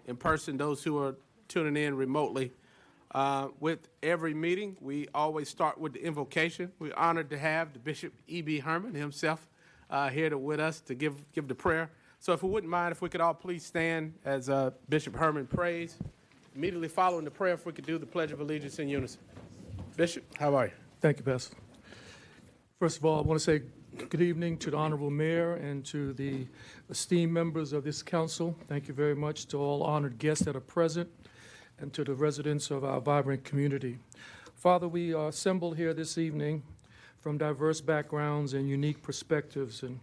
In person, those who are tuning in remotely. With every meeting, we always start with the invocation. We're honored to have the Bishop E.B. Herman himself here with us to give the prayer. So if we wouldn't mind, if we could all please stand as Bishop Herman prays. Immediately following the prayer, if we could do the Pledge of Allegiance in unison. Bishop, how are you? Thank you, Pastor. First of all, I want to say good evening to the Honorable Mayor and to the esteemed members of this council. Thank you very much to all honored guests that are present and to the residents of our vibrant community. Father, we are assembled here this evening from diverse backgrounds and unique perspectives, and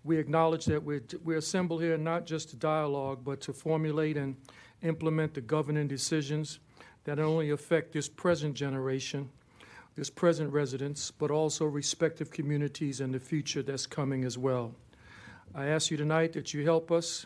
we acknowledge that we're assembled here not just to dialogue, but to formulate and implement the governing decisions that not only affect this present generation, this present residents, but also respective communities and the future that's coming as well. I ask you tonight that you help us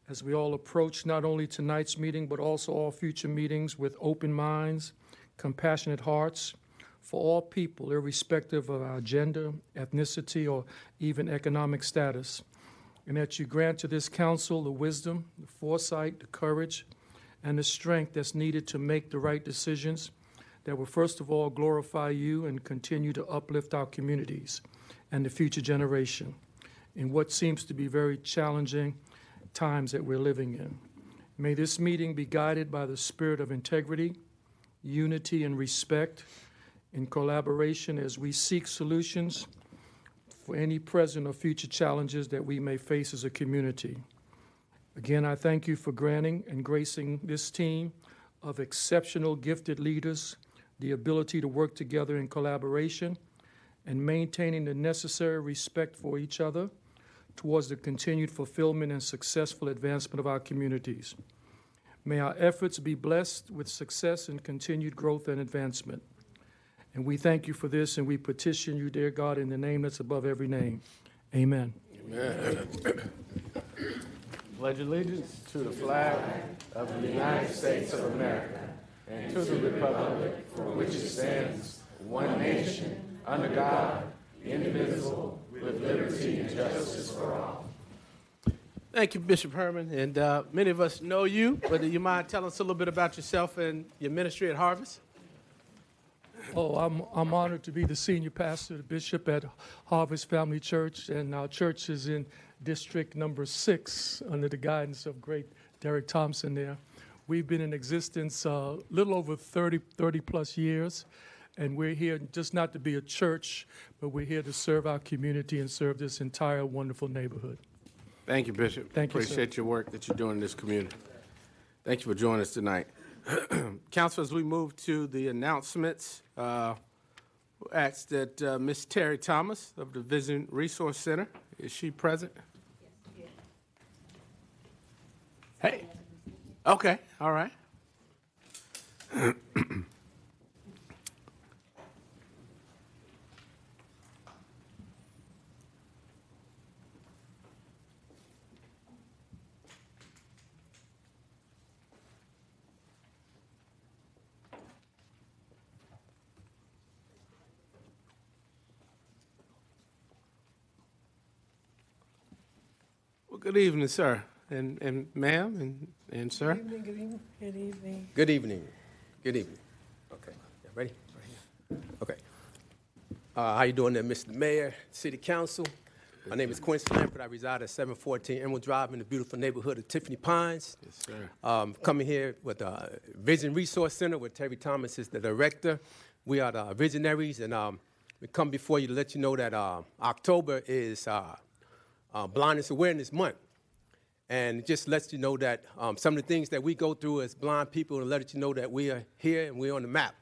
as we all approach not only tonight's meeting, but also all future meetings with open minds, compassionate hearts for all people, irrespective of our gender, ethnicity, or even economic status. And that you grant to this council the wisdom, the foresight, the courage, and the strength that's needed to make the right decisions that will first of all glorify you and continue to uplift our communities and the future generation in what seems to be very challenging times that we're living in. May this meeting be guided by the spirit of integrity, unity, and respect in collaboration as we seek solutions for any present or future challenges that we may face as a community. Again, I thank you for granting and gracing this team of exceptional gifted leaders the ability to work together in collaboration and maintaining the necessary respect for each other towards the continued fulfillment and successful advancement of our communities. May our efforts be blessed with success and continued growth and advancement. And we thank you for this, and we petition you, dear God, in the name that's above every name. Amen. Amen. Pledge allegiance to the flag of the United States of America and to the republic for which it stands, one nation, under God, indivisible, with liberty and justice for all. Thank you, Bishop Herman. And many of us know you, but do you mind telling us a little bit about yourself and your ministry at Harvest? Oh, I'm honored to be the senior pastor, the bishop at Harvest Family Church, and our church is in District number 6 under the guidance of great Derek Thompson there. We've been in existence a little over 30 plus years, and we're here just not to be a church, but we're here to serve our community and serve this entire wonderful neighborhood. Thank you, Bishop. Thank you, sir. Appreciate your work that you're doing in this community. Thank you for joining us tonight. Council, as we move to the announcements, we'll ask that Ms. Terry Thomas of the Vision Resource Center, is she present? Yes. Hey. Okay, all right. Well, good evening, sir, and ma'am, and sir. Good evening, good evening. Good evening. Good evening. Good evening. Okay. Yeah, ready? Right here. Okay. How you doing there, Mr. Mayor, City Council? My name is Quinlford. I reside at 714 Emerald Drive in the beautiful neighborhood of Tiffany Pines. Yes, sir. Coming here with the Vision Resource Center, where Terry Thomas is the director. We are the visionaries, and we come before you to let you know that October is Blindness Awareness Month. And it just lets you know that some of the things that we go through as blind people, and let you know that we are here and we're on the map.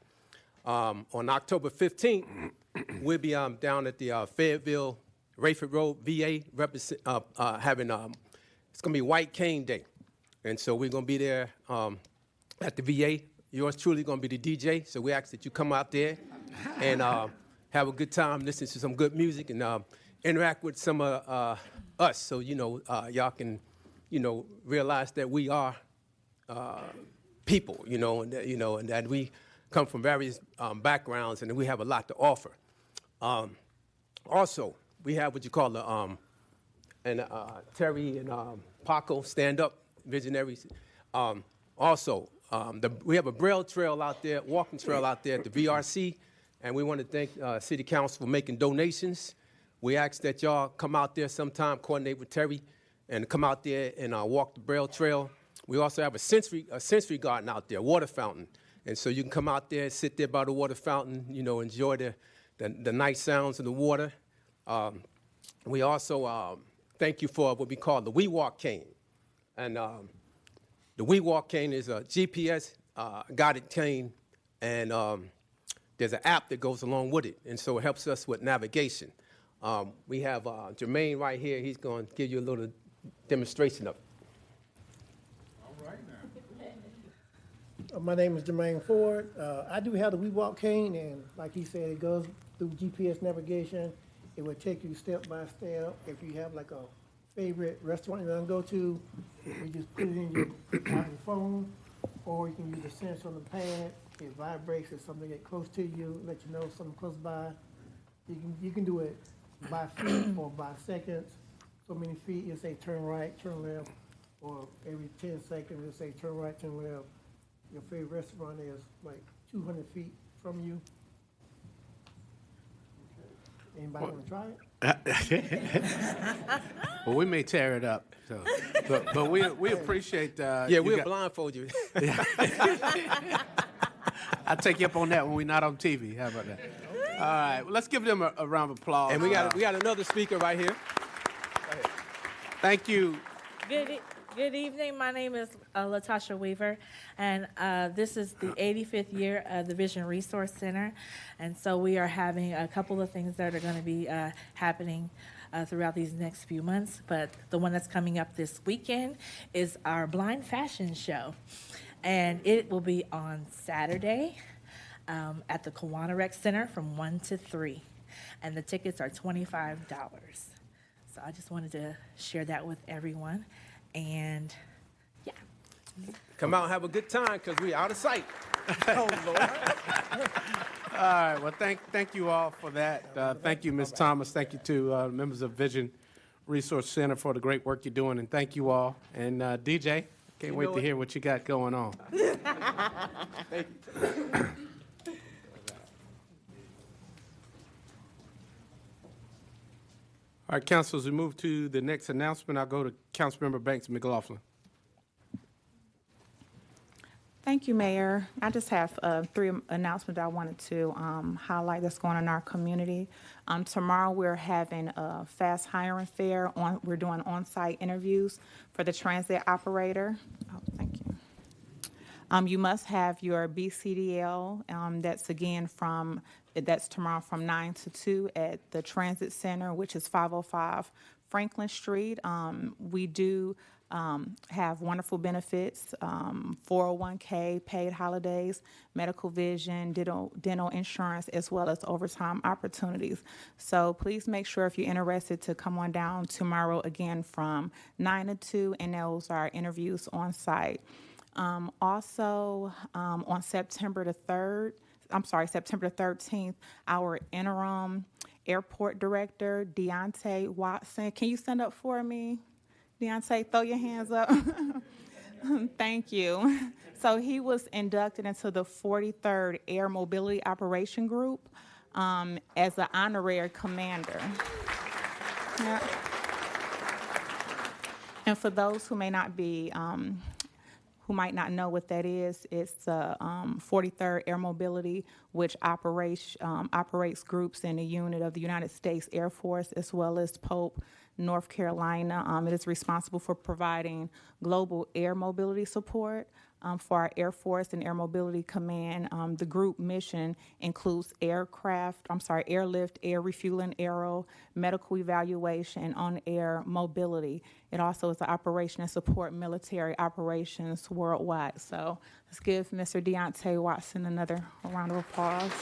On October 15th, we'll be down at the Fayetteville, Rayford Road, VA, having, it's going to be White Cane Day. And so we're going to be there at the VA. Yours truly going to be the DJ, so we ask that you come out there and have a good time, listen to some good music, and interact with some of us, so, y'all can, realize that we are people, and that we come from various backgrounds, and we have a lot to offer. Also, we have what you call the, Terry and Paco stand-up visionaries. Also, we have a Braille trail out there, walking trail out there at the VRC, and we want to thank City Council for making donations. We ask that y'all come out there sometime, coordinate with Terry, and come out there and walk the Braille Trail. We also have a sensory garden out there, water fountain. And so you can come out there, sit there by the water fountain, enjoy the nice sounds of the water. We also thank you for what we call the We Walk cane. And the We Walk cane is a GPS guided cane, and there's an app that goes along with it. And so it helps us with navigation. We have Jermaine right here. He's going to give you a little demonstration of it. All right now. My name is Jermaine Ford. I do have the We Walk cane, and like he said, it goes through GPS navigation. It will take you step by step. If you have like a favorite restaurant you want to go to, you just put it in your phone, or you can use the sensor on the pad. It vibrates if something gets close to you, let you know something close by. You can do it by feet or by seconds. So many feet, you'll say turn right, turn left, or every 10 seconds, you'll say turn right, turn left. Your favorite restaurant is like 200 feet from you. Anybody want to try it? Well, we may tear it up, so, but we appreciate. Yeah, we'll blindfold you. I'll take you up on that when we're not on TV. How about that? All right, well, let's give them a round of applause. And we got another speaker right here. Thank you. Good evening. My name is Latasha Weaver, and this is the 85th year of the Vision Resource Center. And so we are having a couple of things that are going to be happening throughout these next few months. But the one that's coming up this weekend is our blind fashion show. And it will be on Saturday at the Kiwanis Rec Center from 1 to 3. And the tickets are $25. So I just wanted to share that with everyone. And, yeah. Come out and have a good time, because we're out of sight. Oh, Lord. All right. Well, thank you all for that. Thank you, Ms. Thomas. Thank you to members of Vision Resource Center for the great work you're doing, and thank you all. And DJ, can't wait to hear what you got going on. Thank you. All right, council, as we move to the next announcement, I'll go to Councilmember Banks McLaughlin. Thank you, Mayor. I just have 3 announcements I wanted to highlight that's going on in our community. Tomorrow we're having a fast hiring fair. We're doing on-site interviews for the transit operator. Oh, thank you. You must have your BCDL. That's tomorrow from 9 to 2 at the Transit Center, which is 505 Franklin Street. We do have wonderful benefits, 401k, paid holidays, medical vision, dental insurance, as well as overtime opportunities. So please make sure, if you're interested, to come on down tomorrow again from 9 to 2, and those are interviews on site. Also, on September the 13th, our interim airport director, Deontay Watson. Can you stand up for me, Deontay, throw your hands up. Thank you. So he was inducted into the 43rd Air Mobility Operation Group as an honorary commander. Yeah. And for those who may not be, who might not know what that is, it's the 43rd Air Mobility, which operates groups in a unit of the United States Air Force as well as Pope, North Carolina. It is responsible for providing global air mobility support for our Air Force and Air Mobility Command. The group mission includes airlift, air refueling, aero, medical evaluation, and on-air mobility. It also is an operation and support military operations worldwide. So let's give Mr. Deontay Watson another round of applause.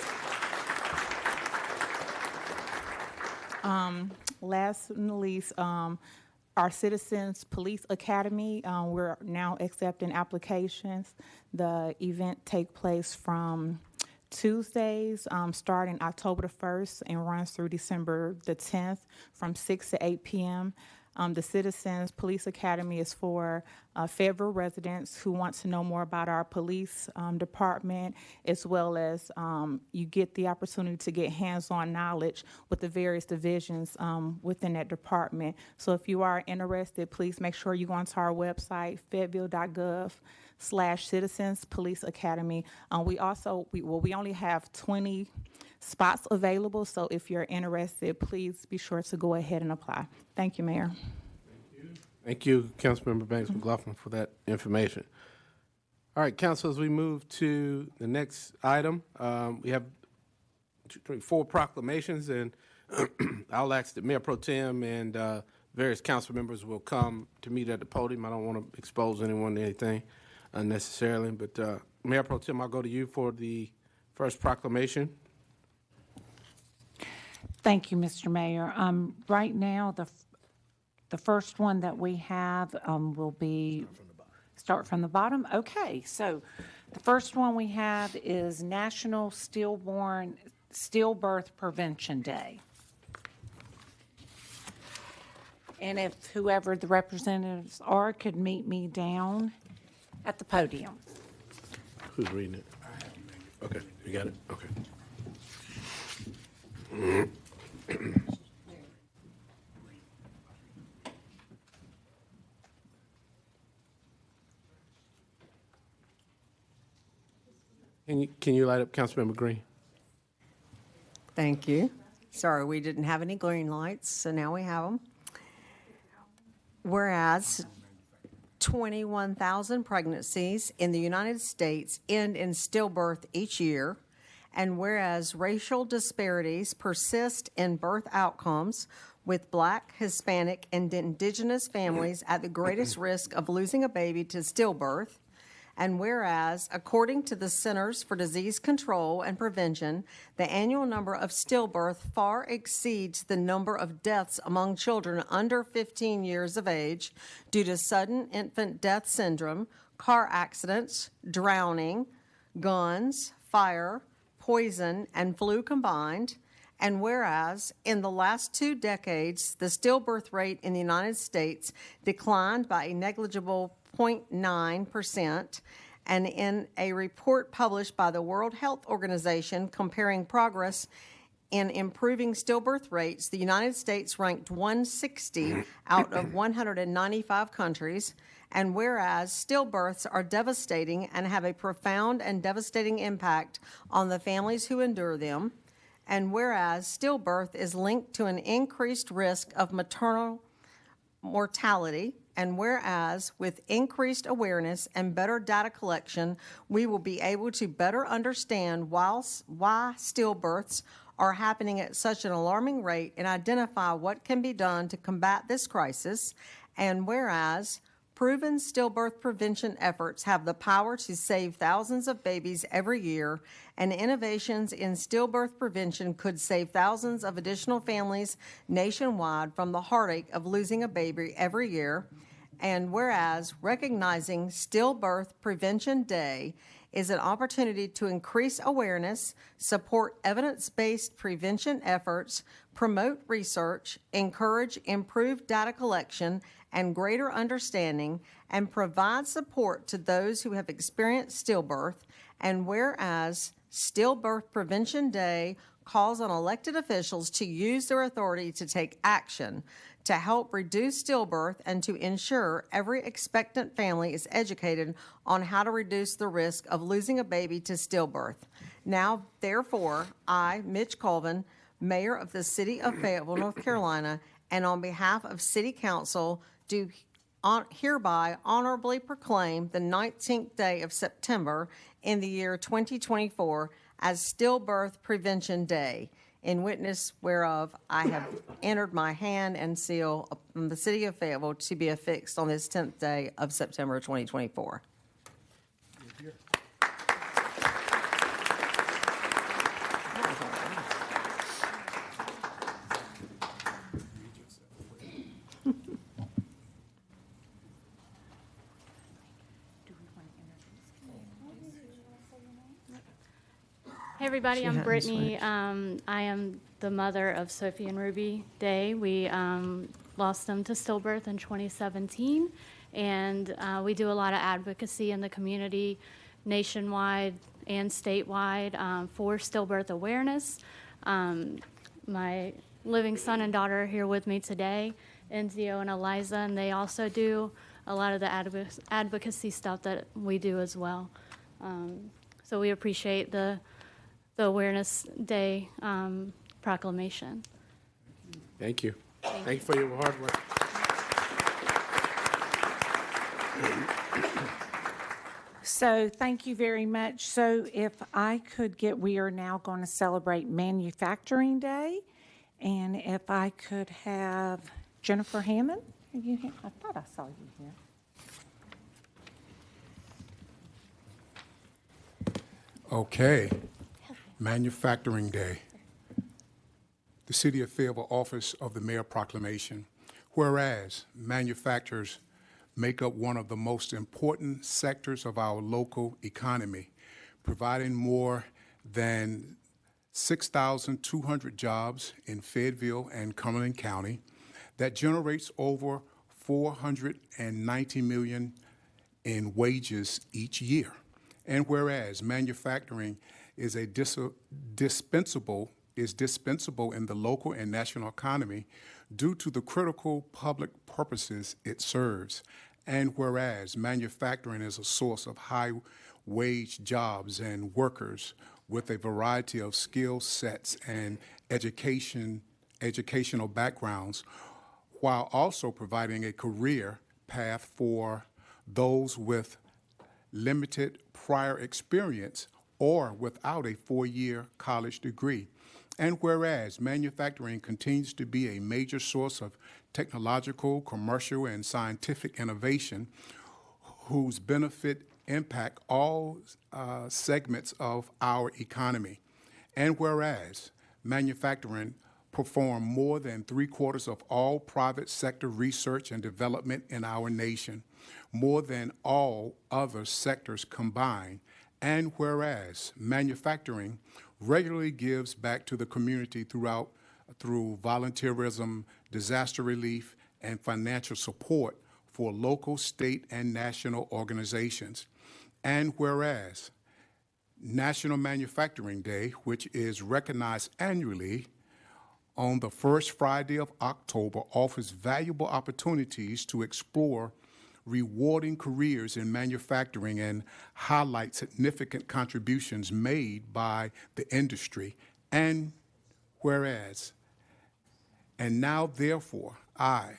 Last but not least, our Citizens Police Academy, we're now accepting applications. The event takes place from Tuesdays, starting October the 1st and runs through December the 10th from 6 to 8 p.m. The Citizens Police Academy is for Fayetteville residents who want to know more about our police department, as well as you get the opportunity to get hands-on knowledge with the various divisions within that department. So if you are interested, please make sure you go onto our website, fayetteville.gov/Citizens Police Academy. We only have 20 spots available, so if you're interested, please be sure to go ahead and apply. Thank you, Mayor. Thank you, Councilmember Banks McLaughlin, for that information. All right, Council, as we move to the next item, we have 4 proclamations, and I'll ask the Mayor Pro Tem and various council members will come to meet at the podium. I don't want to expose anyone to anything unnecessarily, but Mayor Pro Tem, I'll go to you for the first proclamation. Thank you, Mr. Mayor. Right now, the first one that we have will be start from the bottom. Okay, so the first one we have is National Stillbirth Prevention Day. And if whoever the representatives are could meet me down at the podium. Who's reading it? Okay, you got it? Okay. Can you light up Councilmember Green? Thank you. Sorry, we didn't have any green lights, so now we have them. Whereas 21,000 pregnancies in the United States end in stillbirth each year, and whereas racial disparities persist in birth outcomes, with Black, Hispanic, and Indigenous families at the greatest risk of losing a baby to stillbirth, and whereas, according to the Centers for Disease Control and Prevention, the annual number of stillbirth far exceeds the number of deaths among children under 15 years of age due to sudden infant death syndrome, car accidents, drowning, guns, fire, poison, and flu combined. And whereas, in the last 2 decades, the stillbirth rate in the United States declined by a negligible 0.9%, and in a report published by the World Health Organization comparing progress in improving stillbirth rates, the United States ranked 160 out of 195 countries. And whereas stillbirths are devastating and have a profound and devastating impact on the families who endure them, and whereas stillbirth is linked to an increased risk of maternal mortality, and whereas with increased awareness and better data collection, we will be able to better understand why stillbirths are happening at such an alarming rate and identify what can be done to combat this crisis, and whereas proven stillbirth prevention efforts have the power to save thousands of babies every year, and innovations in stillbirth prevention could save thousands of additional families nationwide from the heartache of losing a baby every year. And whereas recognizing Stillbirth Prevention Day is an opportunity to increase awareness, support evidence-based prevention efforts, promote research, encourage improved data collection, and greater understanding, and provide support to those who have experienced stillbirth. And whereas Stillbirth Prevention Day calls on elected officials to use their authority to take action to help reduce stillbirth and to ensure every expectant family is educated on how to reduce the risk of losing a baby to stillbirth. Now, therefore, I, Mitch Colvin, Mayor of the City of Fayetteville, North Carolina, and on behalf of City Council, do hereby honorably proclaim the 19th day of September in the year 2024 as Stillbirth Prevention Day, in witness whereof I have entered my hand and seal from the City of Fayetteville to be affixed on this 10th day of September 2024. Hey everybody, I'm Britney. I am the mother of Sophie and Ruby Day. We lost them to stillbirth in 2017, and we do a lot of advocacy in the community, nationwide and statewide, for stillbirth awareness. My living son and daughter are here with me today, Enzio and Eliza, and they also do a lot of the advocacy stuff that we do as well. So we appreciate the Awareness Day proclamation. Thank you. Thank you for your hard work. So thank you very much. So if I could get, we are now going to celebrate Manufacturing Day. And if I could have Jennifer Hammond. Are you here? I thought I saw you here. Okay. Manufacturing Day. The City of Fayetteville Office of the Mayor Proclamation. Whereas manufacturers make up one of the most important sectors of our local economy, providing more than 6,200 jobs in Fayetteville and Cumberland County, that generates over $490 million in wages each year. And whereas manufacturing is dispensable in the local and national economy due to the critical public purposes it serves. And whereas manufacturing is a source of high-wage jobs and workers with a variety of skill sets and educational backgrounds, while also providing a career path for those with limited prior experience or without a 4-year college degree. And whereas manufacturing continues to be a major source of technological, commercial, and scientific innovation whose benefit impact all segments of our economy. And whereas manufacturing perform more than 3/4 of all private sector research and development in our nation, more than all other sectors combined. And whereas manufacturing regularly gives back to the community through volunteerism, disaster relief, and financial support for local, state, and national organizations. And whereas National Manufacturing Day, which is recognized annually on the first Friday of October, offers valuable opportunities to explore rewarding careers in manufacturing and highlight significant contributions made by the industry. And whereas, and now therefore, I,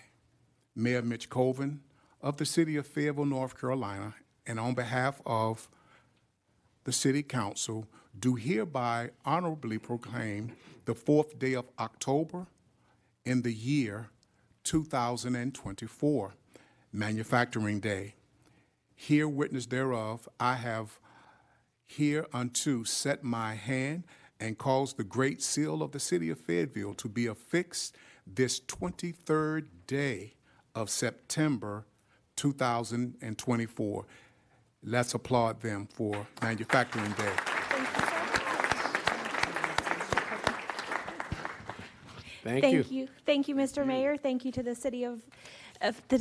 Mayor Mitch Colvin of the City of Fayetteville, North Carolina, and on behalf of the City Council, do hereby honorably proclaim the 4th day of October in the year 2024, Manufacturing Day. Here witness thereof, I have hereunto set my hand and caused the great seal of the City of Fayetteville to be affixed this 23rd day of September 2024. Let's applaud them for Manufacturing Day. Thank you. Thank you, Mr. Mayor. Thank you to the City of to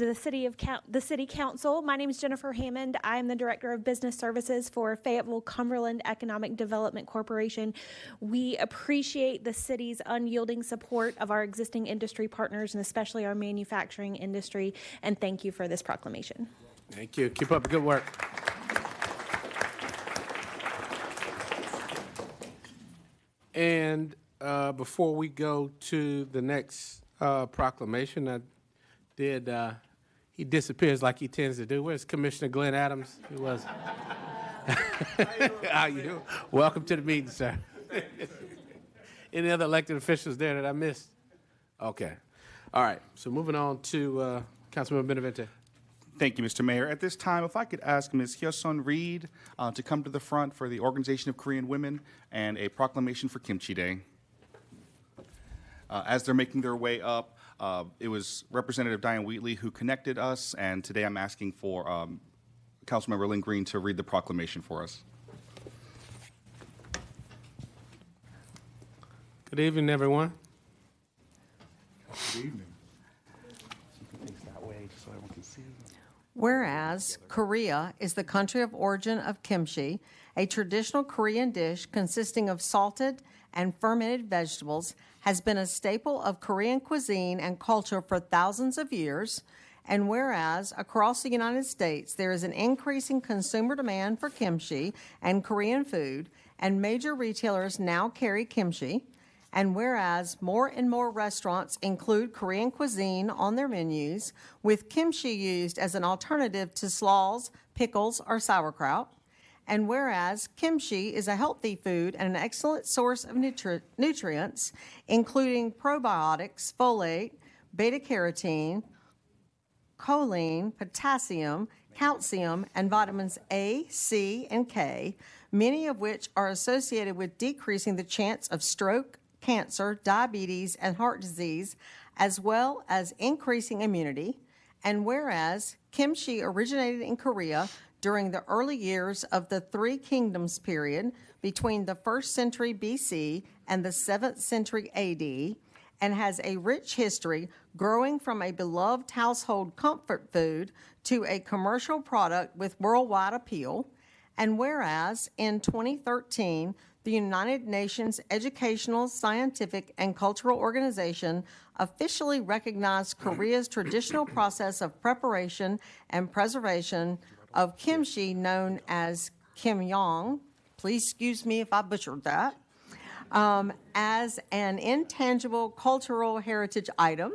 the City Council. My name is Jennifer Hammond. I am the Director of Business Services for Fayetteville Cumberland Economic Development Corporation. We appreciate the city's unyielding support of our existing industry partners and especially our manufacturing industry, and thank you for this proclamation. Thank you. Keep up the good work. And before we go to the next proclamation, he disappears like he tends to do. Where's Commissioner Glenn Adams? He was. How you doing? Welcome to the meeting, sir. Any other elected officials there that I missed? Okay. All right. So moving on to Councilmember Benavente. Thank you, Mr. Mayor. At this time, if I could ask Ms. Hyesun Reed to come to the front for the Organization of Korean Women and a proclamation for Kimchi Day. As they're making their way up, it was Representative Diane Wheatley who connected us, and today I'm asking for Councilmember Lynn Green to read the proclamation for us. Good evening, everyone. Good evening. Whereas Korea is the country of origin of kimchi, a traditional Korean dish consisting of salted and fermented vegetables, has been a staple of Korean cuisine and culture for thousands of years. And whereas across the United States there is an increasing consumer demand for kimchi and Korean food, and major retailers now carry kimchi. And whereas more and more restaurants include Korean cuisine on their menus, with kimchi used as an alternative to slaws, pickles, or sauerkraut. And whereas kimchi is a healthy food and an excellent source of nutrients, including probiotics, folate, beta-carotene, choline, potassium, calcium, and vitamins A, C, and K, many of which are associated with decreasing the chance of stroke, cancer, diabetes, and heart disease, as well as increasing immunity. And whereas kimchi originated in Korea during the early years of the Three Kingdoms period between the 1st century BC and the 7th century AD, and has a rich history growing from a beloved household comfort food to a commercial product with worldwide appeal. And whereas in 2013, the United Nations Educational, Scientific, and Cultural Organization officially recognized Korea's traditional process of preparation and preservation of kimchi, known as kimyong, please excuse me if I butchered that, as an intangible cultural heritage item.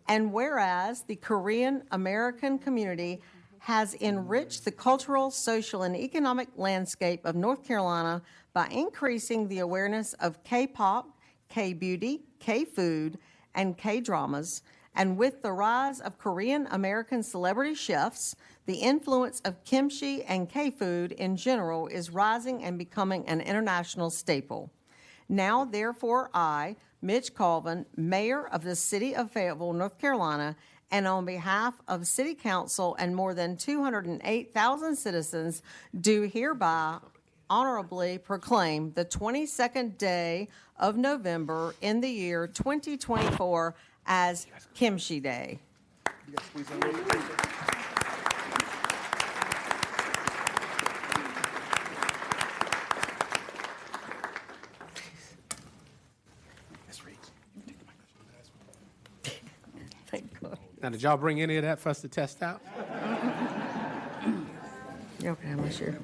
And whereas the Korean American community has enriched the cultural, social, and economic landscape of North Carolina by increasing the awareness of K-pop, K-beauty, K-food, and K-dramas. And with the rise of Korean American celebrity chefs, the influence of kimchi and K-food in general is rising and becoming an international staple. Now, therefore, I, Mitch Colvin, Mayor of the City of Fayetteville, North Carolina, and on behalf of City Council and more than 208,000 citizens, do hereby honorably proclaim the 22nd day of November in the year 2024 as Kimchi Day. Yes, please. Thank God. Now, did y'all bring any of that for us to test out? Okay, I'm sure.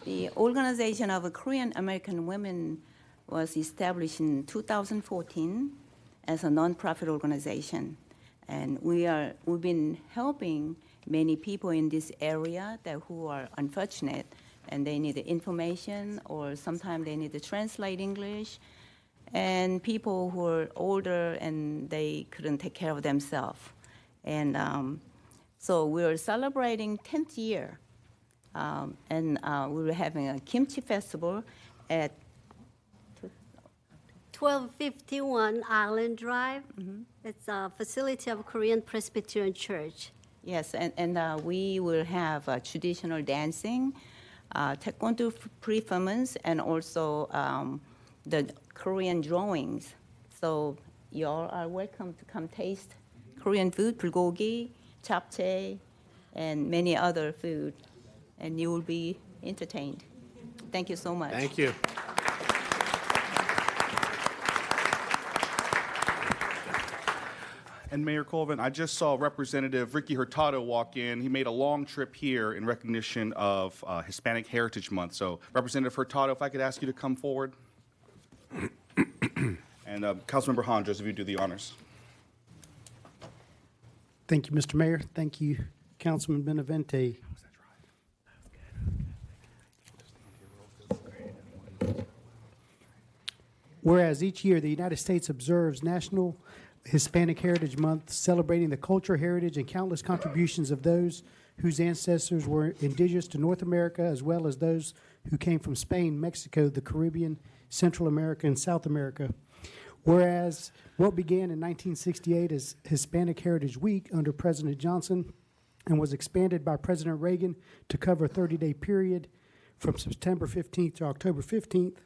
The Organization of Korean American Women was established in 2014 as a nonprofit organization, and we've been helping many people in this area who are unfortunate and they need information, or sometimes they need to translate English, and people who are older and they couldn't take care of themselves. And so we're celebrating 10th year. And we were having a kimchi festival at 1251 Island Drive. Mm-hmm. It's a facility of Korean Presbyterian Church. Yes, and we will have traditional dancing, taekwondo performance, and also the Korean drawings. So you all are welcome to come taste Korean food, bulgogi, japchae, and many other food, and you will be entertained. Thank you so much. Thank you. And Mayor Colvin, I just saw Representative Ricky Hurtado walk in. He made a long trip here in recognition of Hispanic Heritage Month. So, Representative Hurtado, if I could ask you to come forward. And Councilmember Hondros, if you do the honors. Thank you, Mr. Mayor. Thank you, Councilman Benavente. Whereas each year the United States observes National Hispanic Heritage Month, celebrating the culture, heritage, and countless contributions of those whose ancestors were indigenous to North America, as well as those who came from Spain, Mexico, the Caribbean, Central America, and South America. Whereas what began in 1968 as Hispanic Heritage Week under President Johnson and was expanded by President Reagan to cover a 30-day period from September 15th to October 15th,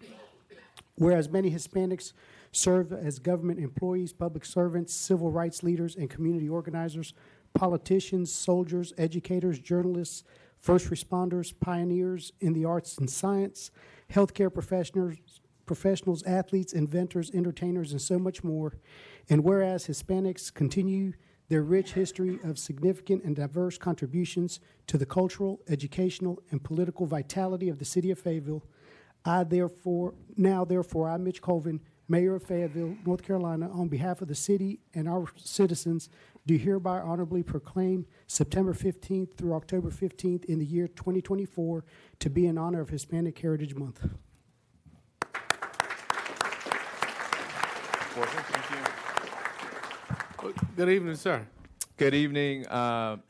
whereas many Hispanics serve as government employees, public servants, civil rights leaders, and community organizers, politicians, soldiers, educators, journalists, first responders, pioneers in the arts and science, healthcare professionals, athletes, inventors, entertainers, and so much more. And whereas Hispanics continue their rich history of significant and diverse contributions to the cultural, educational, and political vitality of the city of Fayetteville, I, Mitch Colvin, Mayor of Fayetteville, North Carolina, on behalf of the city and our citizens, do hereby honorably proclaim September 15th through October 15th in the year 2024 to be in honor of Hispanic Heritage Month. Good evening, sir. Good evening,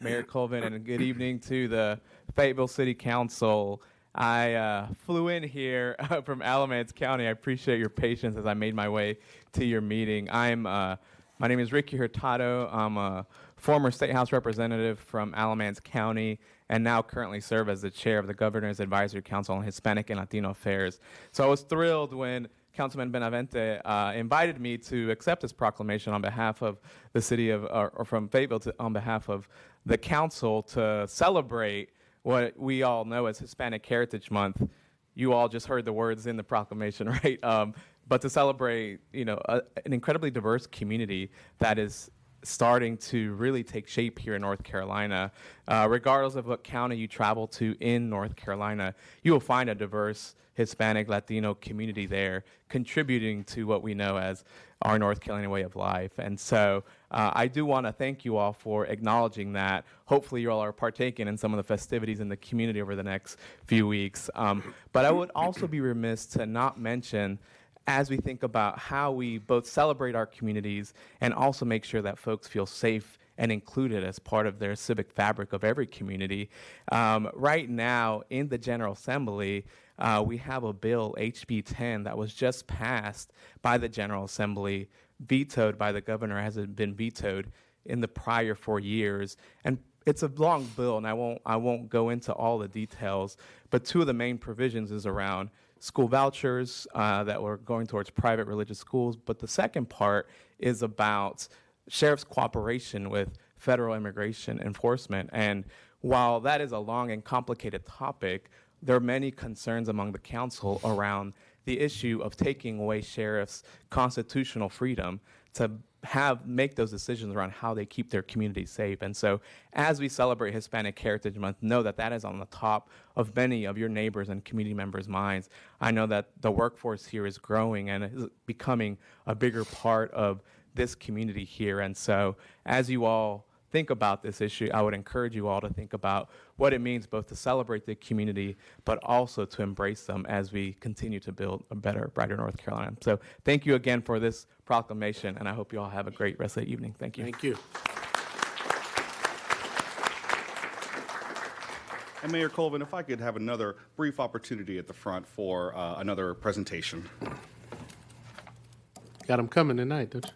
Mayor Colvin, and good evening to the Fayetteville City Council. I flew in here from Alamance County. I appreciate your patience as I made my way to your meeting. My name is Ricky Hurtado. I'm a former State House representative from Alamance County and now currently serve as the chair of the Governor's Advisory Council on Hispanic and Latino Affairs. So I was thrilled when Councilman Benavente invited me to accept this proclamation on behalf of the city of, or from Fayetteville on behalf of the council to celebrate what we all know as Hispanic Heritage Month. You all just heard the words in the proclamation, right? But to celebrate, an incredibly diverse community that is starting to really take shape here in North Carolina. Regardless of what county you travel to in North Carolina, you will find a diverse Hispanic, Latino community there contributing to what we know as our North Carolina way of life. And so I do want to thank you all for acknowledging that. Hopefully you all are partaking in some of the festivities in the community over the next few weeks. But I would also be remiss to not mention, as we think about how we both celebrate our communities and also make sure that folks feel safe and included as part of their civic fabric of every community. Right now in the General Assembly, we have a bill, HB 10, that was just passed by the General Assembly, vetoed by the governor, hasn't been vetoed in the prior 4 years. And it's a long bill, and I won't go into all the details, but two of the main provisions is around school vouchers that were going towards private religious schools, but the second part is about sheriff's cooperation with federal immigration enforcement. And while that is a long and complicated topic, there are many concerns among the council around the issue of taking away sheriffs' constitutional freedom to make those decisions around how they keep their communities safe. And so as we celebrate Hispanic Heritage Month, know that that is on the top of many of your neighbors and community members' minds. I know that the workforce here is growing and is becoming a bigger part of this community here. And so as you all think about this issue, I would encourage you all to think about what it means both to celebrate the community, but also to embrace them as we continue to build a better, brighter North Carolina. So thank you again for this proclamation, and I hope you all have a great rest of the evening. Thank you. Thank you. And Mayor Colvin, if I could have another brief opportunity at the front for another presentation. Got them coming tonight, don't you?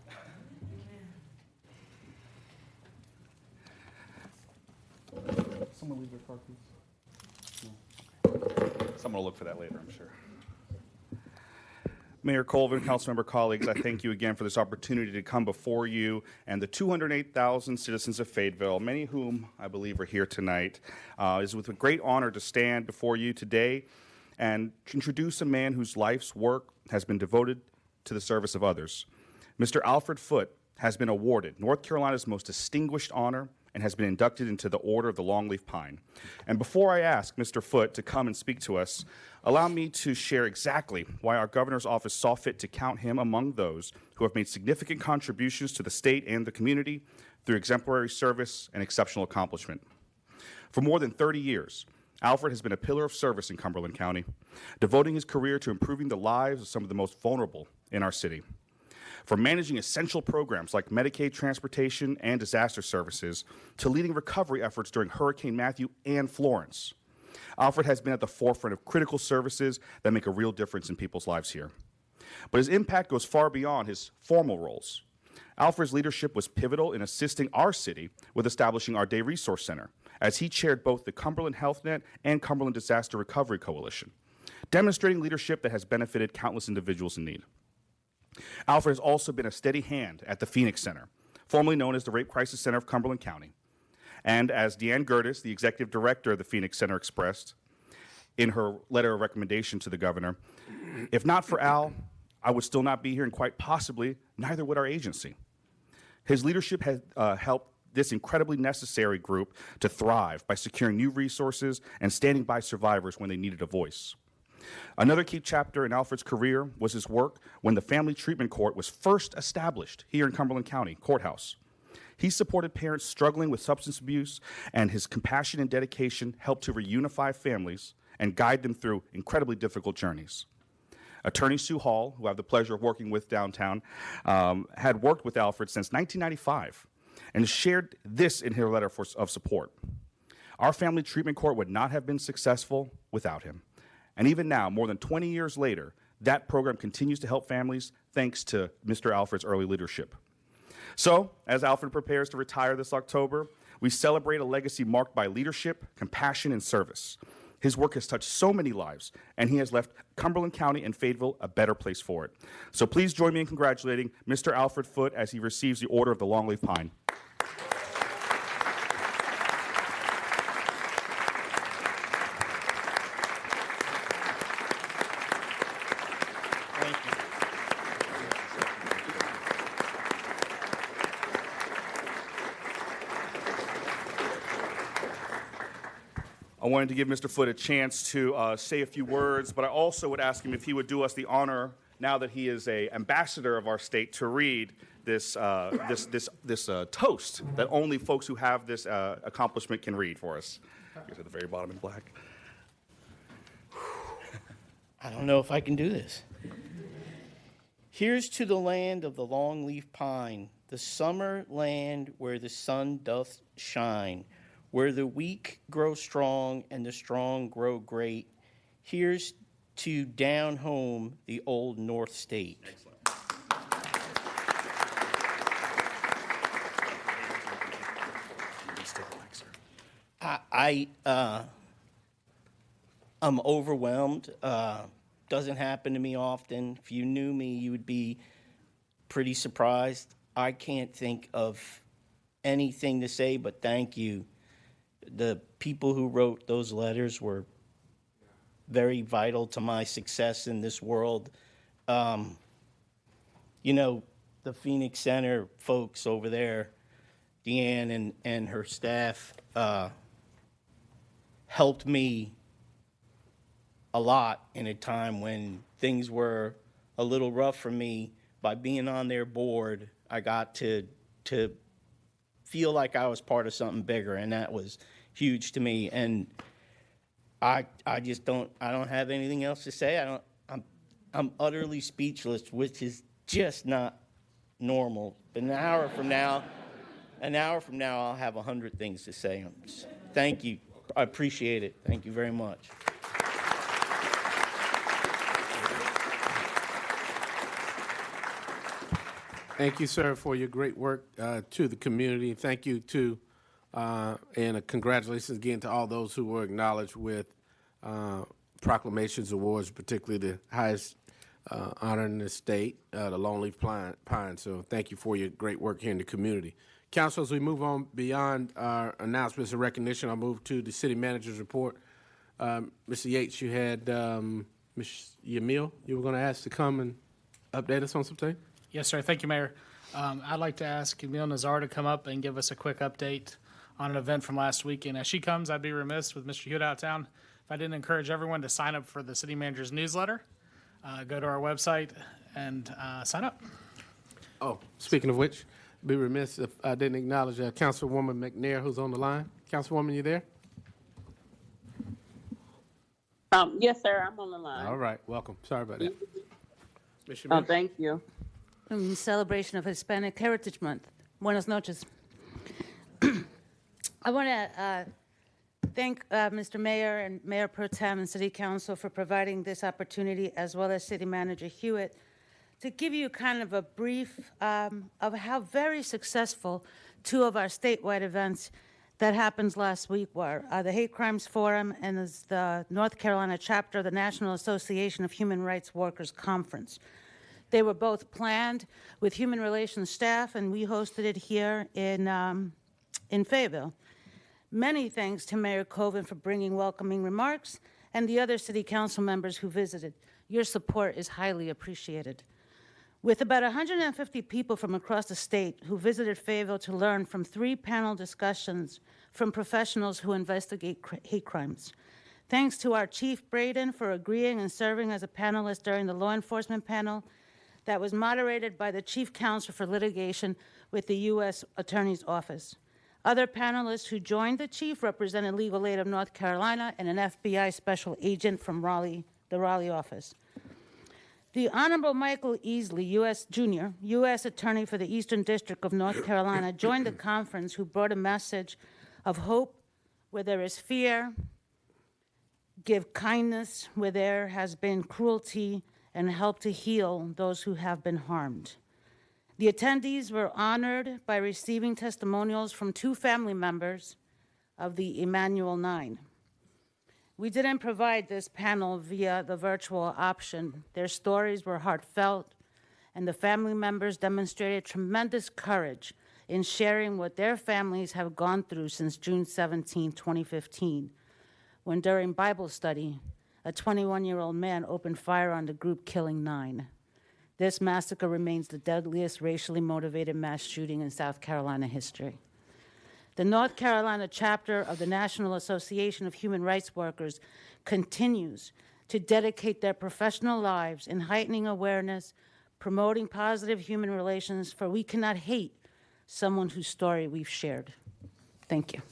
Someone leave their car, please. No. Someone will look for that later, I'm sure. Mayor Colvin, councilmember colleagues, I thank you again for this opportunity to come before you and the 208,000 citizens of Fayetteville, many of whom I believe are here tonight. It is with a great honor to stand before you today and introduce a man whose life's work has been devoted to the service of others. Mr. Alfred Foot has been awarded North Carolina's most distinguished honor and has been inducted into the Order of the Longleaf Pine. And before I ask Mr. Foot to come and speak to us, allow me to share exactly why our governor's office saw fit to count him among those who have made significant contributions to the state and the community through exemplary service and exceptional accomplishment. For more than 30 years, Alfred has been a pillar of service in Cumberland County, devoting his career to improving the lives of some of the most vulnerable in our city. From managing essential programs like Medicaid transportation and disaster services to leading recovery efforts during Hurricane Matthew and Florence, Alfred has been at the forefront of critical services that make a real difference in people's lives here. But his impact goes far beyond his formal roles. Alfred's leadership was pivotal in assisting our city with establishing our Day Resource Center, as he chaired both the Cumberland Health Net and Cumberland Disaster Recovery Coalition, demonstrating leadership that has benefited countless individuals in need. Alfred has also been a steady hand at the Phoenix Center, formerly known as the Rape Crisis Center of Cumberland County. And as Deanne Gertis, the executive director of the Phoenix Center, expressed in her letter of recommendation to the governor, if not for Al, I would still not be here, and quite possibly neither would our agency. His leadership has helped this incredibly necessary group to thrive by securing new resources and standing by survivors when they needed a voice. Another key chapter in Alfred's career was his work when the Family Treatment Court was first established here in Cumberland County Courthouse. He supported parents struggling with substance abuse, and his compassion and dedication helped to reunify families and guide them through incredibly difficult journeys. Attorney Sue Hall, who I have the pleasure of working with downtown, had worked with Alfred since 1995 and shared this in her letter of support. Our Family Treatment Court would not have been successful without him. And even now, more than 20 years later, that program continues to help families thanks to Mr. Alfred's early leadership. So, as Alfred prepares to retire this October, we celebrate a legacy marked by leadership, compassion, and service. His work has touched so many lives, and he has left Cumberland County and Fayetteville a better place for it. So please join me in congratulating Mr. Alfred Foot as he receives the Order of the Longleaf Pine. I wanted to give Mr. Foot a chance to say a few words, but I also would ask him if he would do us the honor, now that he is an ambassador of our state, to read this toast that only folks who have this accomplishment can read for us. Here's at the very bottom in black. I don't know if I can do this. Here's to the land of the longleaf pine, the summer land where the sun doth shine, where the weak grow strong and the strong grow great. Here's to down home, the old North State. Excellent. I'm overwhelmed. Doesn't happen to me often. If you knew me, you would be pretty surprised. I can't think of anything to say but thank you. The people who wrote those letters were very vital to my success in this world. You know, the Phoenix Center folks over there, Deanne and her staff, helped me a lot in a time when things were a little rough for me. By being on their board, I got to feel like I was part of something bigger, and that was huge to me. And I don't have anything else to say. I'm utterly speechless, which is just not normal. But an hour from now, I'll have 100 things to say. Thank you. I appreciate it. Thank you very much. Thank you, sir, for your great work to the community. Thank you to, and congratulations again to all those who were acknowledged with Proclamations awards, particularly the highest honoring the state, the longleaf pine. So thank you for your great work here in the community. Council, as we move on beyond our announcements and recognition, I'll move to the city manager's report. Mr. Yates, you had Ms. Yamil, you were going to ask to come and update us on something? Yes, sir. Thank you, Mayor. I'd like to ask Camille Nazar to come up and give us a quick update on an event from last weekend. As she comes, I'd be remiss with Mr. Hewitt out of town if I didn't encourage everyone to sign up for the city manager's newsletter. Go to our website and sign up. Oh, speaking of which, be remiss if I didn't acknowledge Councilwoman McNair, who's on the line. Councilwoman, you there? Yes, sir. I'm on the line. All right. Welcome. Sorry about that. Oh, thank you. In celebration of Hispanic Heritage Month. Buenas noches. I want to thank Mr. Mayor and Mayor Pro Tem and City Council for providing this opportunity, as well as City Manager Hewitt, to give you kind of a brief of how very successful two of our statewide events that happened last week were. The Hate Crimes Forum and the North Carolina chapter of the National Association of Human Rights Workers Conference. They were both planned with human relations staff, and we hosted it here in Fayetteville. Many thanks to Mayor Colvin for bringing welcoming remarks and the other city council members who visited. Your support is highly appreciated. With about 150 people from across the state who visited Fayetteville to learn from 3 panel discussions from professionals who investigate hate crimes. Thanks to our Chief Braden for agreeing and serving as a panelist during the law enforcement panel that was moderated by the Chief Counsel for Litigation with the U.S. Attorney's Office. Other panelists who joined the chief represented Legal Aid of North Carolina and an FBI special agent from Raleigh, the Raleigh office. The Honorable Michael Easley, U.S. Jr., U.S. Attorney for the Eastern District of North Carolina, joined the conference, who brought a message of hope where there is fear, give kindness where there has been cruelty, and help to heal those who have been harmed. The attendees were honored by receiving testimonials from 2 family members of the Emmanuel 9. We didn't provide this panel via the virtual option. Their stories were heartfelt, and the family members demonstrated tremendous courage in sharing what their families have gone through since June 17, 2015, when during Bible study, a 21-year-old man opened fire on the group, killing 9. This massacre remains the deadliest racially motivated mass shooting in South Carolina history. The North Carolina chapter of the National Association of Human Rights Workers continues to dedicate their professional lives in heightening awareness, promoting positive human relations, for we cannot hate someone whose story we've shared. Thank you.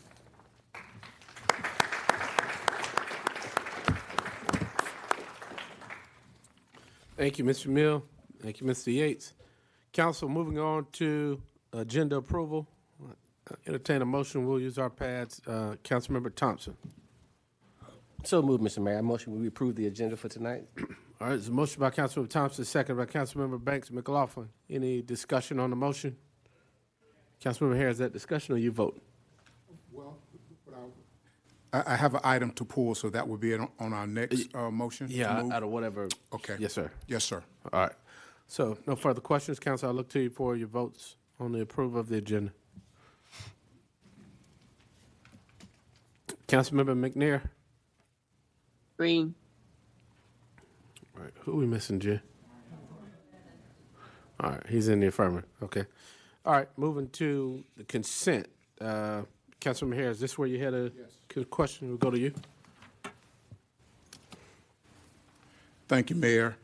Thank you, Mr. Mill. Thank you, Mr. Yates. Council, moving on to agenda approval. Entertain a motion. We'll use our pads. Councilmember Thompson. So moved, Mr. Mayor. I motion we approve the agenda for tonight. All right, there's a motion by Councilmember Thompson, second by Councilmember Banks McLaughlin. Any discussion on the motion? Councilmember Harris, is that discussion or you vote? Well, I have an item to pull, so that would be on our next motion. Yeah, out of whatever. Okay. Yes, sir. Yes, sir. All right. So no further questions. Council, I'll look to you for your votes on the approval of the agenda. Councilmember McNair. Green. All right. Who are we missing, Jay? All right. He's in the affirmative. Okay. All right. Moving to the consent. Councilmember Harris, is this where you had a question? We'll go to you. Thank you, Mayor.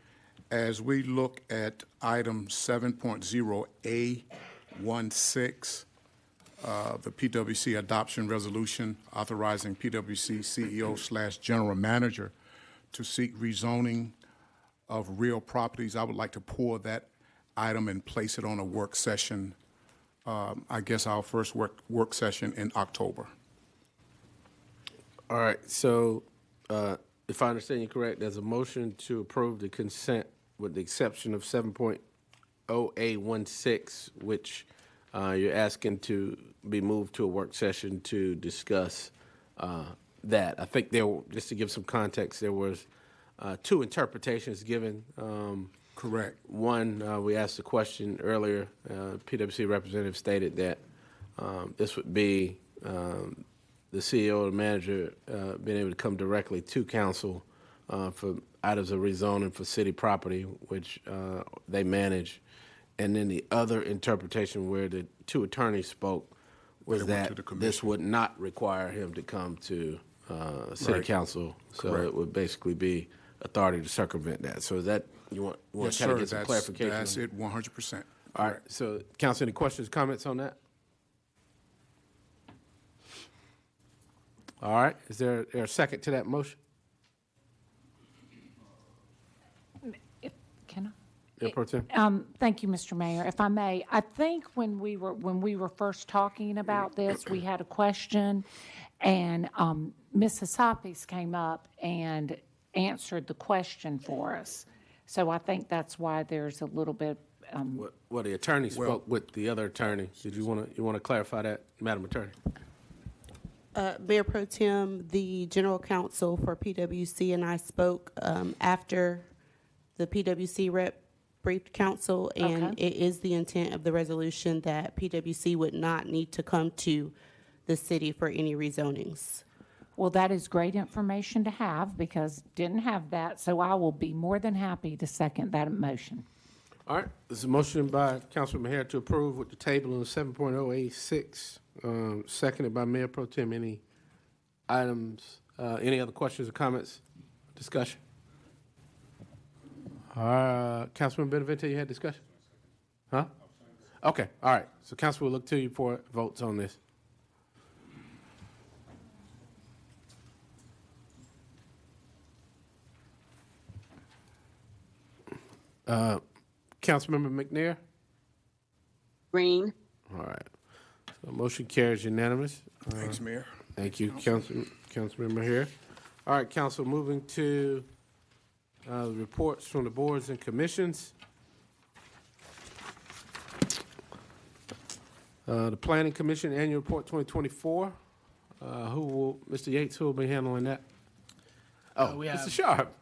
As we look at item 7.0A16, the PwC adoption resolution authorizing PwC CEO/General Manager to seek rezoning of real properties, I would like to pull that item and place it on a work session, I guess our first work session in October. All right. So if I understand you correct, there's a motion to approve the consent with the exception of 7.0A16, which you're asking to be moved to a work session to discuss that. I think just to give some context, there was 2 interpretations given Correct. One, we asked a question earlier. PwC representative stated that this would be the CEO or the manager being able to come directly to council for items of rezoning for city property, which they manage. And then the other interpretation where the two attorneys spoke was that this would not require him to come to city council. So Correct. it would basically be authority to circumvent that. So is that, you want Yes, to kind of sir. get some clarification? That's it, 100%. All right, so council, any questions, comments on that? All right, is there a second to that motion? Can I? Mayor Pro Tem? Thank you, Mr. Mayor. If I may, I think when we were first talking about this, we had a question, and Ms. Hassapis came up and answered the question for us. So I think that's why there's a little bit. Well, the attorney spoke with the other attorney. Did you want to clarify that, Madam Attorney? Mayor Pro Tem, the General Counsel for PwC and I spoke after the PwC rep briefed council, and it is the intent of the resolution that PwC would not need to come to the city for any rezonings. Well, that is great information to have because didn't have that, so I will be more than happy to second that motion. All right, there's a motion by Councilman Maher to approve with the table on 7.086, seconded by Mayor Pro Tem. Any items, any other questions or comments, discussion? Councilman Benavente, you had discussion? Huh? Okay, all right. So council will look to you for votes on this. Councilmember McNair? Green. All right. So motion carries unanimous. Thanks, Mayor. Thank you, Councilmember here. All right, council, moving to reports from the boards and commissions. The Planning Commission Annual Report 2024. Mr. Yates, who will be handling that? Oh, Mr. Sharp.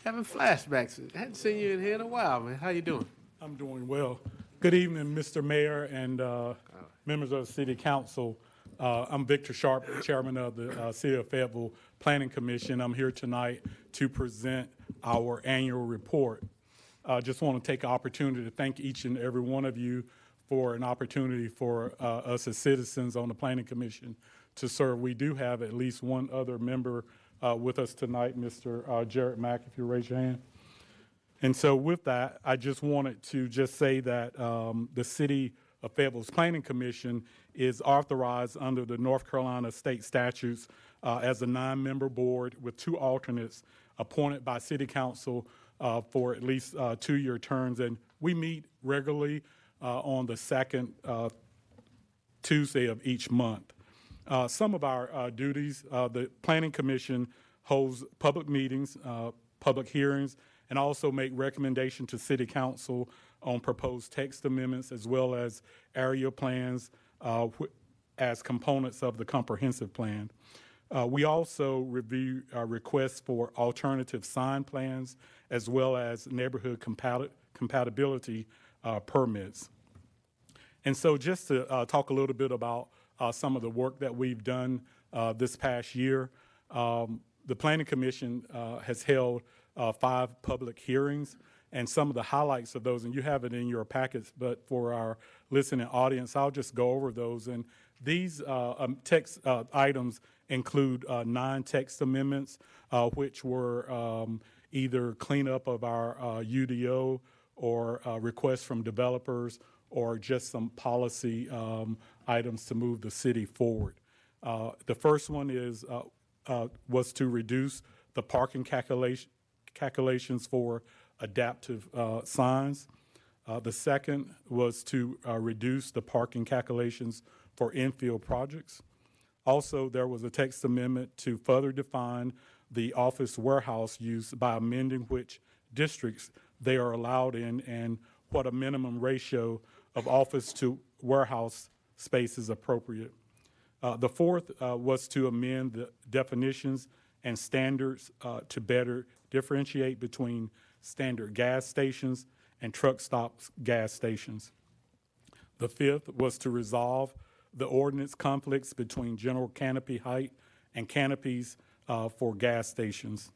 Having flashbacks. I hadn't seen you in here in a while, man. How you doing? I'm doing well. Good evening, Mr. Mayor and members of the City Council. I'm Victor Sharp, Chairman of the City of Fayetteville Planning Commission. I'm here tonight to present our annual report. I just want to take an opportunity to thank each and every one of you for an opportunity for us as citizens on the Planning Commission to serve. We do have at least one other member with us tonight, Mr. Jared Mack, if you raise your hand. And so with that, I just wanted to just say that the City of Fayetteville's Planning Commission is authorized under the North Carolina state statutes as a 9-member board with 2 alternates appointed by City Council for at least 2-year terms. And we meet regularly on the second Tuesday of each month. Some of our duties, the Planning Commission holds public meetings, public hearings, and also make recommendation to City Council on proposed text amendments as well as area plans as components of the comprehensive plan. We also review requests for alternative sign plans as well as neighborhood compatibility permits. And so just to talk a little bit about some of the work that we've done this past year, the Planning Commission has held 5 public hearings, and some of the highlights of those, and you have it in your packets, but for our listening audience, I'll just go over those. And these text items include 9 text amendments, which were either cleanup of our UDO or requests from developers or just some policy items to move the city forward. The first one was to reduce the parking calculations for adaptive signs. The second was to reduce the parking calculations for infill projects. Also, there was a text amendment to further define the office warehouse use by amending which districts they are allowed in and what a minimum ratio of office to warehouse space is appropriate. The fourth was to amend the definitions and standards to better differentiate between standard gas stations and truck stop gas stations. The fifth was to resolve the ordinance conflicts between general canopy height and canopies for gas stations.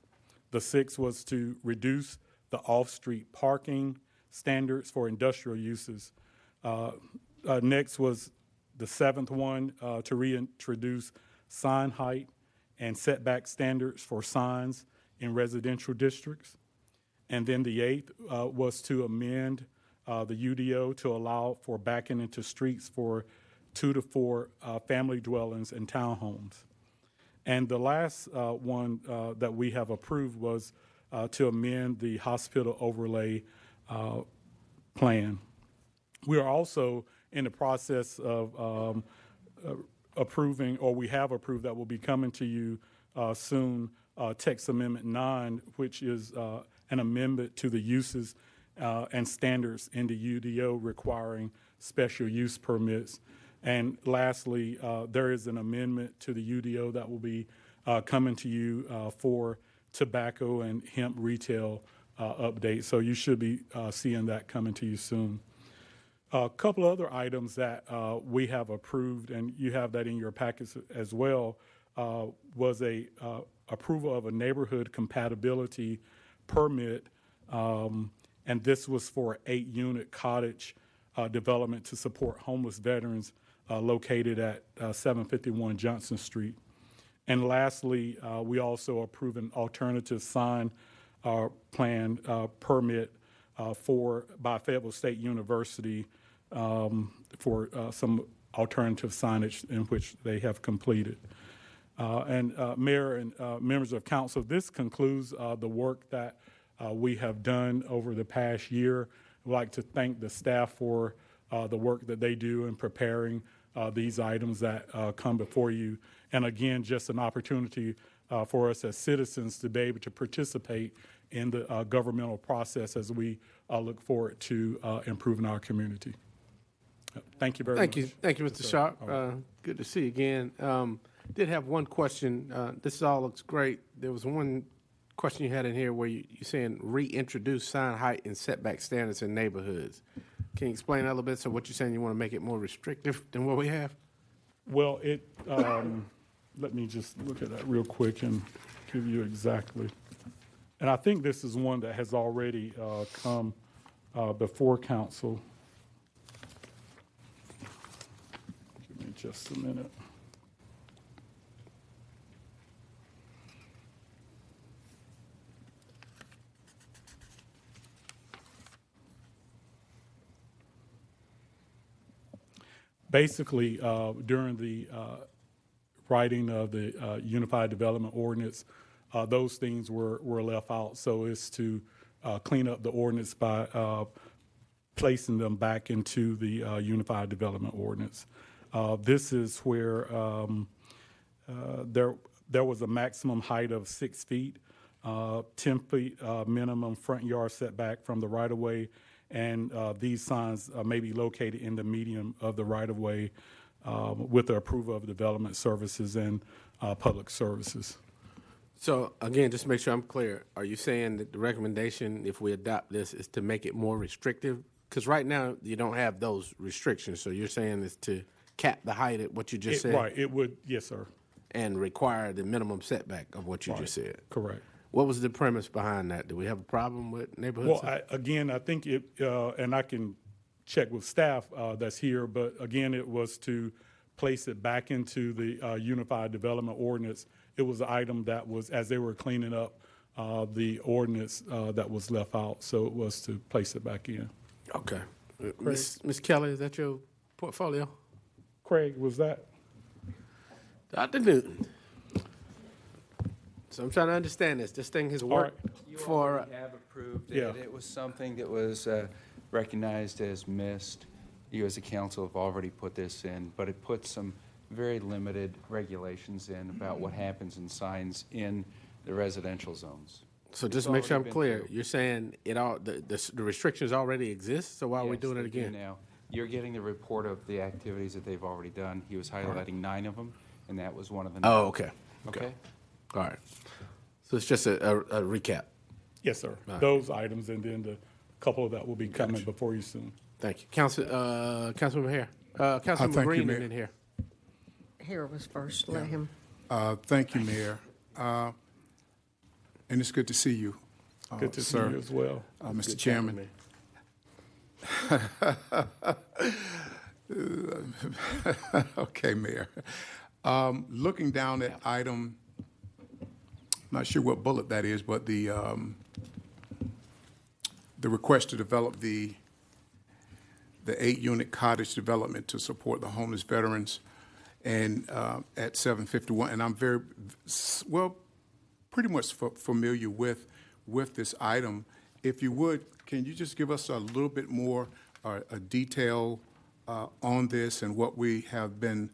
The sixth was to reduce the off-street parking standards for industrial uses. Next was the seventh one, to reintroduce sign height and setback standards for signs in residential districts. And then the eighth was to amend the UDO to allow for backing into streets for 2 to 4 family dwellings and townhomes. And the last one that we have approved was to amend the hospital overlay plan. We are also in the process of approving, or we have approved that will be coming to you soon, Text Amendment 9, which is an amendment to the uses and standards in the UDO requiring special use permits. And lastly, there is an amendment to the UDO that will be coming to you for tobacco and hemp retail update. So you should be seeing that coming to you soon. A couple other items that we have approved, and you have that in your packets as well, was a approval of a neighborhood compatibility permit, and this was for 8-unit cottage development to support homeless veterans located at 751 Johnson Street. And lastly, we also approved an alternative sign plan permit by Fayetteville State University for some alternative signage in which they have completed. And Mayor and members of council, this concludes the work that we have done over the past year. I'd like to thank the staff for the work that they do in preparing these items that come before you. And again, just an opportunity for us as citizens to be able to participate in the governmental process as we look forward to improving our community. Thank you very much. Thank you, Mr. Sharp. Good to see you again. Did have one question. This all looks great. There was one question you had in here where you're saying reintroduce sign height and setback standards in neighborhoods. Can you explain that a little bit? So what you're saying, you want to make it more restrictive than what we have? Well, let me just look at that real quick and give you exactly. And I think this is one that has already come before council. Give me just a minute. Basically, during the writing of the Unified Development Ordinance, those things were left out. So it's to clean up the ordinance by placing them back into the Unified Development Ordinance. This is where there was a maximum height of 6 feet, 10 feet minimum front yard setback from the right-of-way, and these signs may be located in the median of the right-of-way with the approval of development services and public services. So again, just to make sure I'm clear, are you saying that the recommendation, if we adopt this, is to make it more restrictive? Because right now you don't have those restrictions. So you're saying it's to cap the height at what you just said? Right, it would, yes, sir. And require the minimum setback of what you just said? Correct. What was the premise behind that? Do we have a problem with neighborhoods? Well, I think it, and I can check with staff that's here, but again, it was to place it back into the Unified Development Ordinance. It was an item that was, as they were cleaning up the ordinance that was left out, so it was to place it back in. Okay. Ms. Kelly, is that your portfolio? Craig, was that? Dr. Newton. So I'm trying to understand this. This thing has worked for. You have approved it. It was something that was recognized as missed. You as a council have already put this in, but it puts some very limited regulations in about what happens in signs in the residential zones. So just to make sure I'm clear, you're saying it all the restrictions already exist. So why are we doing it again? Now you're getting the report of the activities that they've already done. He was highlighting 9 of them, and that was one of the 9. Oh, okay. Okay. All right. So it's just a recap. Yes, sir. Right. Those items, and then the couple that will be coming before you soon. Thank you. Councilman Hare. Councilman thank you, Green Mayor. and then here. Here was first, let him. Thank you, Mayor. And it's good to see you, Good to see sir. you as well. Mr. Chairman. Okay, Mayor. Looking down at item, not sure what bullet that is, but the request to develop the 8-unit cottage development to support the homeless veterans, and at 751, and I'm very well, pretty much familiar with this item. If you would, can you just give us a little bit more a detail on this and what we have been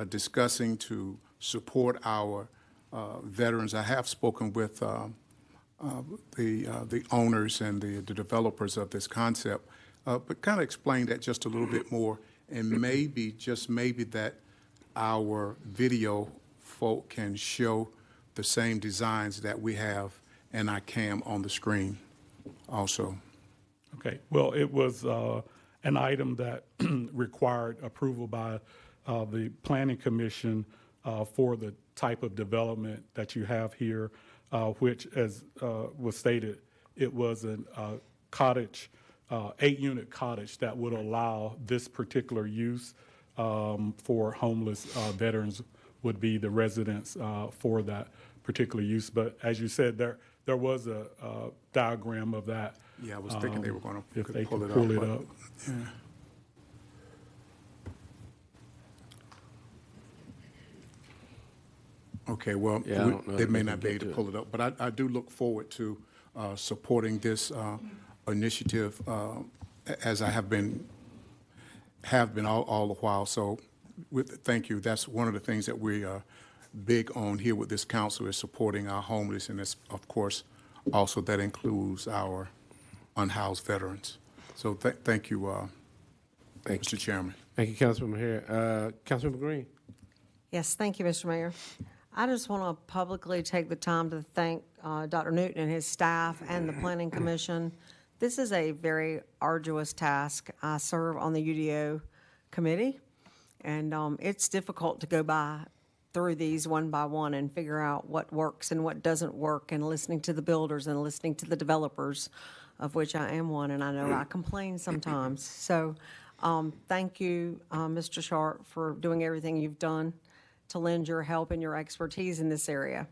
discussing to support our veterans? I have spoken with the owners and the developers of this concept, but kind of explain that just a little bit more, and maybe, just maybe, that our video folk can show the same designs that we have in our cam on the screen also. Okay. Well, it was an item that required approval by the Planning Commission for the type of development that you have here, which, as was stated, it was a cottage, 8-unit cottage that would allow this particular use for homeless veterans would be the residence for that particular use. But as you said, there was a diagram of that. Yeah, I was thinking they were going if to they pull could it pull up. it but- up. Yeah. Okay, well, Yeah, I don't know they if may we not can be get able to to it. pull it up, but I do look forward to supporting this initiative as I have been all the while. So, thank you. That's one of the things that we are big on here with this council, is supporting our homeless, and it's, of course, also that includes our unhoused veterans. So, thank you, Mr. Chairman. Thank you, Councilman Hare. Councilman Green. Yes, thank you, Mr. Mayor. I just want to publicly take the time to thank Dr. Newton and his staff and the Planning Commission. This is a very arduous task. I serve on the UDO committee, and it's difficult to go through these one by one and figure out what works and what doesn't work, and listening to the builders and listening to the developers, of which I am one, and I know I complain sometimes. So thank you, Mr. Sharp, for doing everything you've done to lend your help and your expertise in this area.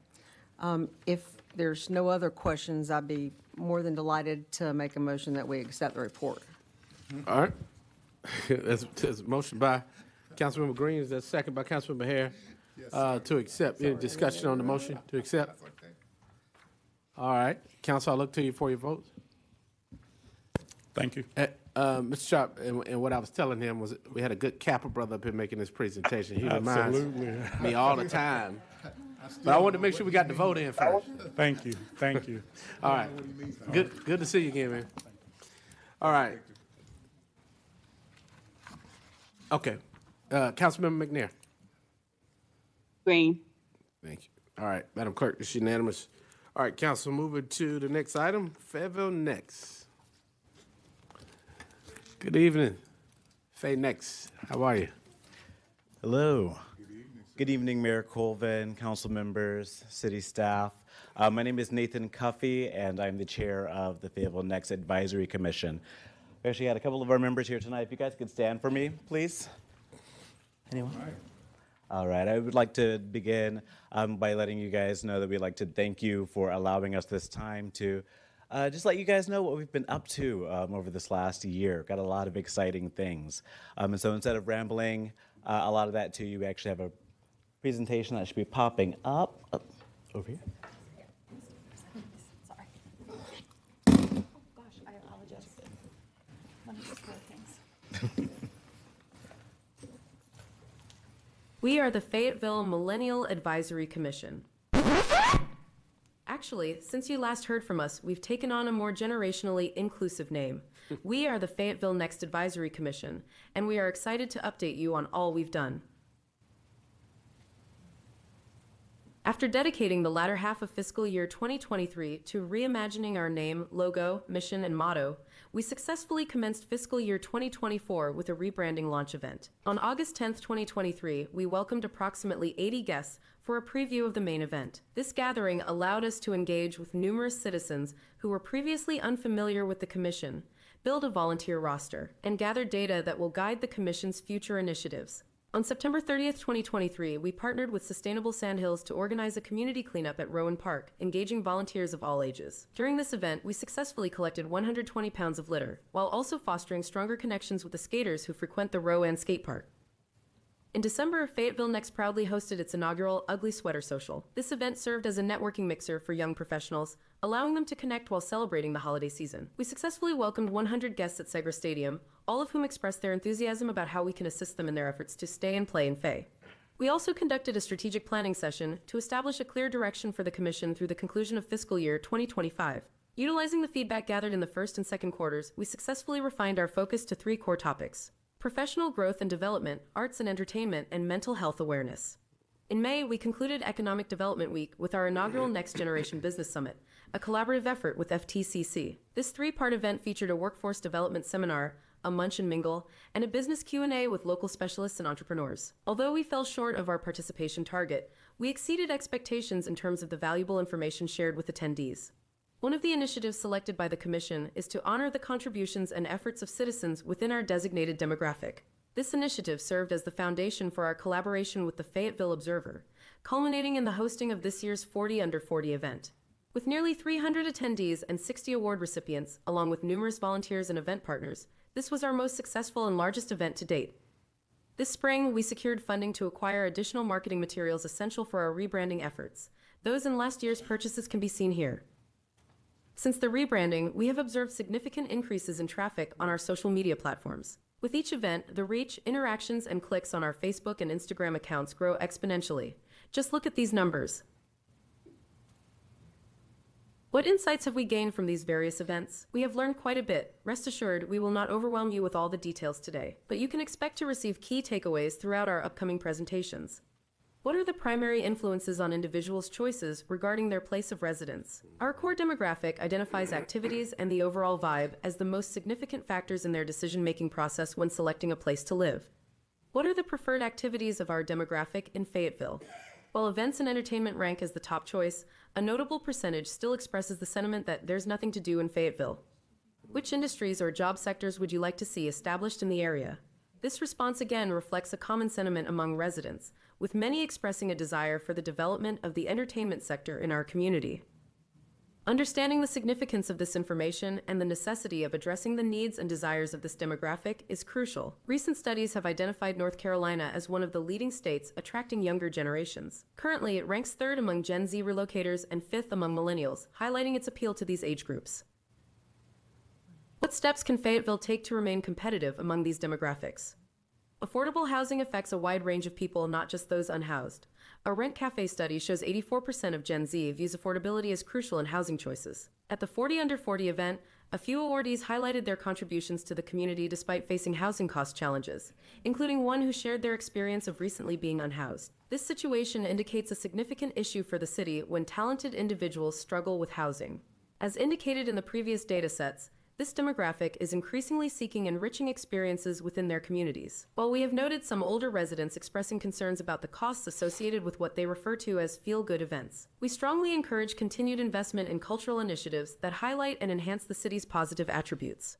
If there's no other questions, I'd be more than delighted to make a motion that we accept the report. All right. There's a motion by Councilmember Green. Is that second by Councilmember Hare to accept? Any discussion on the motion to accept? All right. Council, I'll look to you for your votes. Thank you. Mr. Sharp, and what I was telling him was we had a good Kappa brother up here making this presentation. He reminds me all the time. But I wanted to make sure we got the vote in first. Thank you. Thank you. All right. Good to see you again, man. All right. Okay. Councilmember McNair. Green. Thank you. All right, Madam Clerk, it's unanimous. All right, Council, moving to the next item, Fayetteville next. Good evening. Faye next. How are you? Hello. Good evening, Mayor Colvin, council members, city staff. My name is Nathan Cuffey, and I'm the chair of the Fayetteville Next Advisory Commission. We actually had a couple of our members here tonight. If you guys could stand for me, please. Anyone? All right. I would like to begin by letting you guys know that we'd like to thank you for allowing us this time to just let you guys know what we've been up to over this last year. Got a lot of exciting things. And so instead of rambling a lot of that to you, we actually have a presentation that should be popping up over here. Sorry. Oh, gosh, I apologize. Let me just throw things. We are the Fayetteville Millennial Advisory Commission. Actually, since you last heard from us, we've taken on a more generationally inclusive name. We are the Fayetteville Next Advisory Commission, and we are excited to update you on all we've done. After dedicating the latter half of fiscal year 2023 to reimagining our name, logo, mission, and motto, we successfully commenced fiscal year 2024 with a rebranding launch event. On August 10, 2023, we welcomed approximately 80 guests for a preview of the main event. This gathering allowed us to engage with numerous citizens who were previously unfamiliar with the Commission, build a volunteer roster, and gather data that will guide the Commission's future initiatives. On September 30th, 2023, we partnered with Sustainable Sandhills to organize a community cleanup at Rowan Park, engaging volunteers of all ages. During this event, we successfully collected 120 pounds of litter, while also fostering stronger connections with the skaters who frequent the Rowan skate park. In December, Fayetteville Next proudly hosted its inaugural Ugly Sweater Social. This event served as a networking mixer for young professionals, allowing them to connect while celebrating the holiday season. We successfully welcomed 100 guests at Segra Stadium, all of whom expressed their enthusiasm about how we can assist them in their efforts to stay and play in Fay. We also conducted a strategic planning session to establish a clear direction for the Commission through the conclusion of fiscal year 2025. Utilizing the feedback gathered in the first and second quarters, we successfully refined our focus to 3 core topics: professional growth and development, arts and entertainment, and mental health awareness. In May, we concluded Economic Development Week with our inaugural Next Generation Business Summit, a collaborative effort with FTCC. This 3-part event featured a workforce development seminar, a munch and mingle, and a business Q&A with local specialists and entrepreneurs. Although we fell short of our participation target, we exceeded expectations in terms of the valuable information shared with attendees. One of the initiatives selected by the Commission is to honor the contributions and efforts of citizens within our designated demographic. This initiative served as the foundation for our collaboration with the Fayetteville Observer, culminating in the hosting of this year's 40 Under 40 event. With nearly 300 attendees and 60 award recipients, along with numerous volunteers and event partners, this was our most successful and largest event to date. This spring, we secured funding to acquire additional marketing materials essential for our rebranding efforts. Those in last year's purchases can be seen here. Since the rebranding, we have observed significant increases in traffic on our social media platforms. With each event, the reach, interactions, and clicks on our Facebook and Instagram accounts grow exponentially. Just look at these numbers. What insights have we gained from these various events? We have learned quite a bit. Rest assured, we will not overwhelm you with all the details today, but you can expect to receive key takeaways throughout our upcoming presentations. What are the primary influences on individuals' choices regarding their place of residence? Our core demographic identifies activities and the overall vibe as the most significant factors in their decision-making process when selecting a place to live. What are the preferred activities of our demographic in Fayetteville? While events and entertainment rank as the top choice, a notable percentage still expresses the sentiment that there's nothing to do in Fayetteville. Which industries or job sectors would you like to see established in the area? This response again reflects a common sentiment among residents, with many expressing a desire for the development of the entertainment sector in our community. Understanding the significance of this information and the necessity of addressing the needs and desires of this demographic is crucial. Recent studies have identified North Carolina as one of the leading states attracting younger generations. Currently, it ranks 3rd among Gen Z relocators and 5th among millennials, highlighting its appeal to these age groups. What steps can Fayetteville take to remain competitive among these demographics? Affordable housing affects a wide range of people, not just those unhoused. A Rent Cafe study shows 84% of Gen Z views affordability as crucial in housing choices. At the 40 Under 40 event, a few awardees highlighted their contributions to the community despite facing housing cost challenges, including one who shared their experience of recently being unhoused. This situation indicates a significant issue for the city when talented individuals struggle with housing. As indicated in the previous data sets, this demographic is increasingly seeking enriching experiences within their communities. While we have noted some older residents expressing concerns about the costs associated with what they refer to as feel-good events, we strongly encourage continued investment in cultural initiatives that highlight and enhance the city's positive attributes.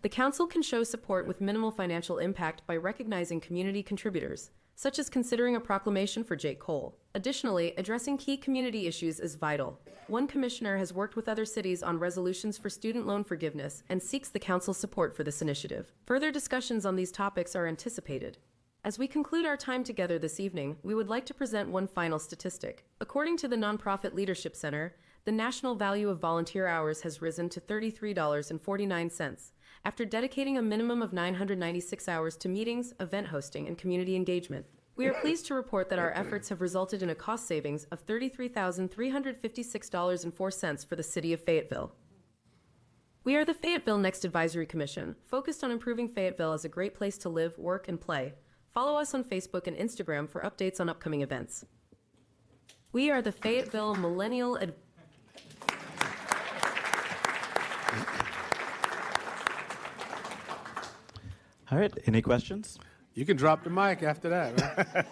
The Council can show support with minimal financial impact by recognizing community contributors, such as considering a proclamation for Jake Cole. Additionally, addressing key community issues is vital. One commissioner has worked with other cities on resolutions for student loan forgiveness and seeks the Council's support for this initiative. Further discussions on these topics are anticipated. As we conclude our time together this evening, we would like to present one final statistic. According to the Nonprofit Leadership Center, the national value of volunteer hours has risen to $33.49, after dedicating a minimum of 996 hours to meetings, event hosting, and community engagement. We are pleased to report that our efforts have resulted in a cost savings of $33,356.04 for the City of Fayetteville. We are the Fayetteville Next Advisory Commission, focused on improving Fayetteville as a great place to live, work, and play. Follow us on Facebook and Instagram for updates on upcoming events. We are the Fayetteville Millennial All right, any questions? You can drop the mic after that.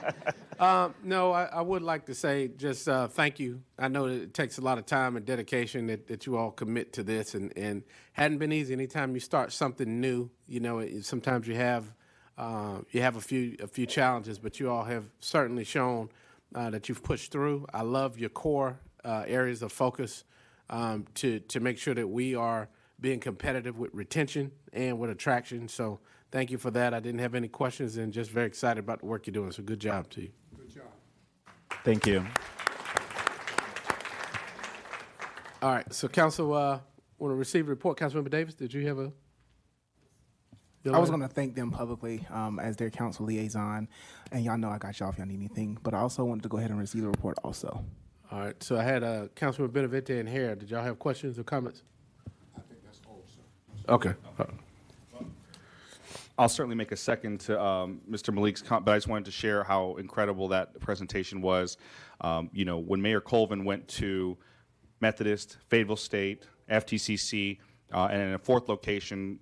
Right? No, I would like to say just thank you. I know that it takes a lot of time and dedication that you all commit to this, and hadn't been easy. Anytime you start something new, you know, sometimes you have a few challenges, but you all have certainly shown that you've pushed through. I love your core areas of focus to make sure that we are being competitive with retention and with attraction. So thank you for that. I didn't have any questions and just very excited about the work you're doing. So good job to you. Good job. Thank you. All right. So council, want to receive a report. Councilmember Davis, did you have a? I was going to thank them publicly as their council liaison, and y'all know I got y'all if y'all need anything, but I also wanted to go ahead and receive the report also. All right. So I had Councilmember Benavente and Hare. Did y'all have questions or comments? I think that's all, sir. Okay. I'll certainly make a second to Mr. Malik's comment, but I just wanted to share how incredible that presentation was. You know, when Mayor Colvin went to Methodist, Fayetteville State, FTCC, and in a fourth location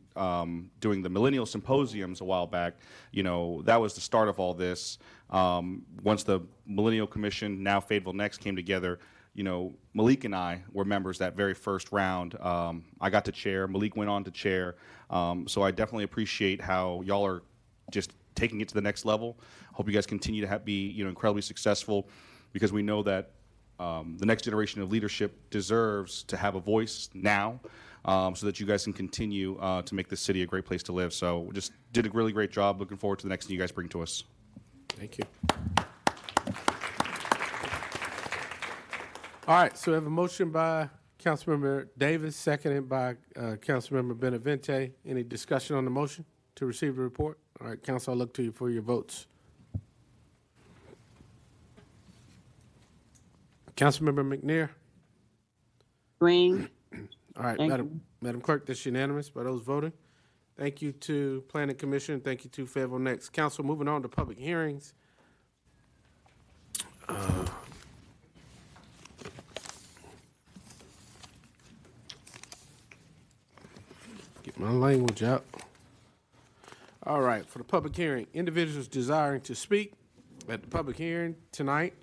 doing the Millennial Symposiums a while back, you know, that was the start of all this. Once the Millennial Commission, now Fayetteville Next, came together, you know, Malik and I were members that very first round. I got to chair. Malik went on to chair. So I definitely appreciate how y'all are just taking it to the next level. Hope you guys continue to be, you know, incredibly successful, because we know that the next generation of leadership deserves to have a voice now, so that you guys can continue to make this city a great place to live. So we just did a really great job. Looking forward to the next thing you guys bring to us. Thank you. All right, so we have a motion by Councilmember Davis, seconded by Councilmember Benavente. Any discussion on the motion to receive the report? All right, Council, I'll look to you for your votes. Councilmember McNair? Green. All right, Thank Madam Clerk, that's unanimous by those voting. Thank you to Planning Commission. Thank you to Fayetteville Next. Council, moving on to public hearings. Get my language out. All right, for the public hearing, individuals desiring to speak at the public hearing tonight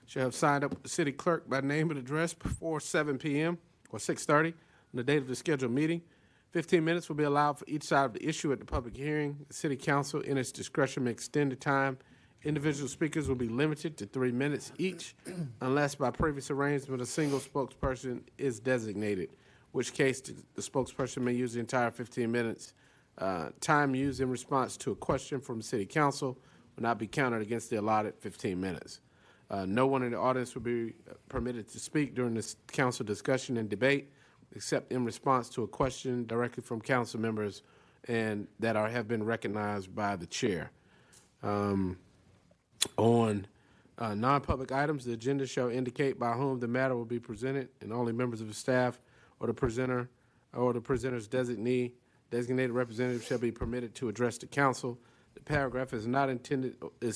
shall have signed up with the city clerk by name and address before 7 p.m. or 6:30 on the date of the scheduled meeting. 15 minutes will be allowed for each side of the issue at the public hearing. The city council, in its discretion, may extend the time. Individual speakers will be limited to 3 minutes each, unless by previous arrangement a single spokesperson is designated, which case the spokesperson may use the entire 15 minutes. Time used in response to a question from the city council will not be counted against the allotted 15 minutes. No one in the audience will be permitted to speak during this council discussion and debate, except in response to a question directly from council members and that have been recognized by the chair. On non-public items, the agenda shall indicate by whom the matter will be presented, and only members of the staff or the presenter or the presenter's designated representative shall be permitted to address the council. The paragraph is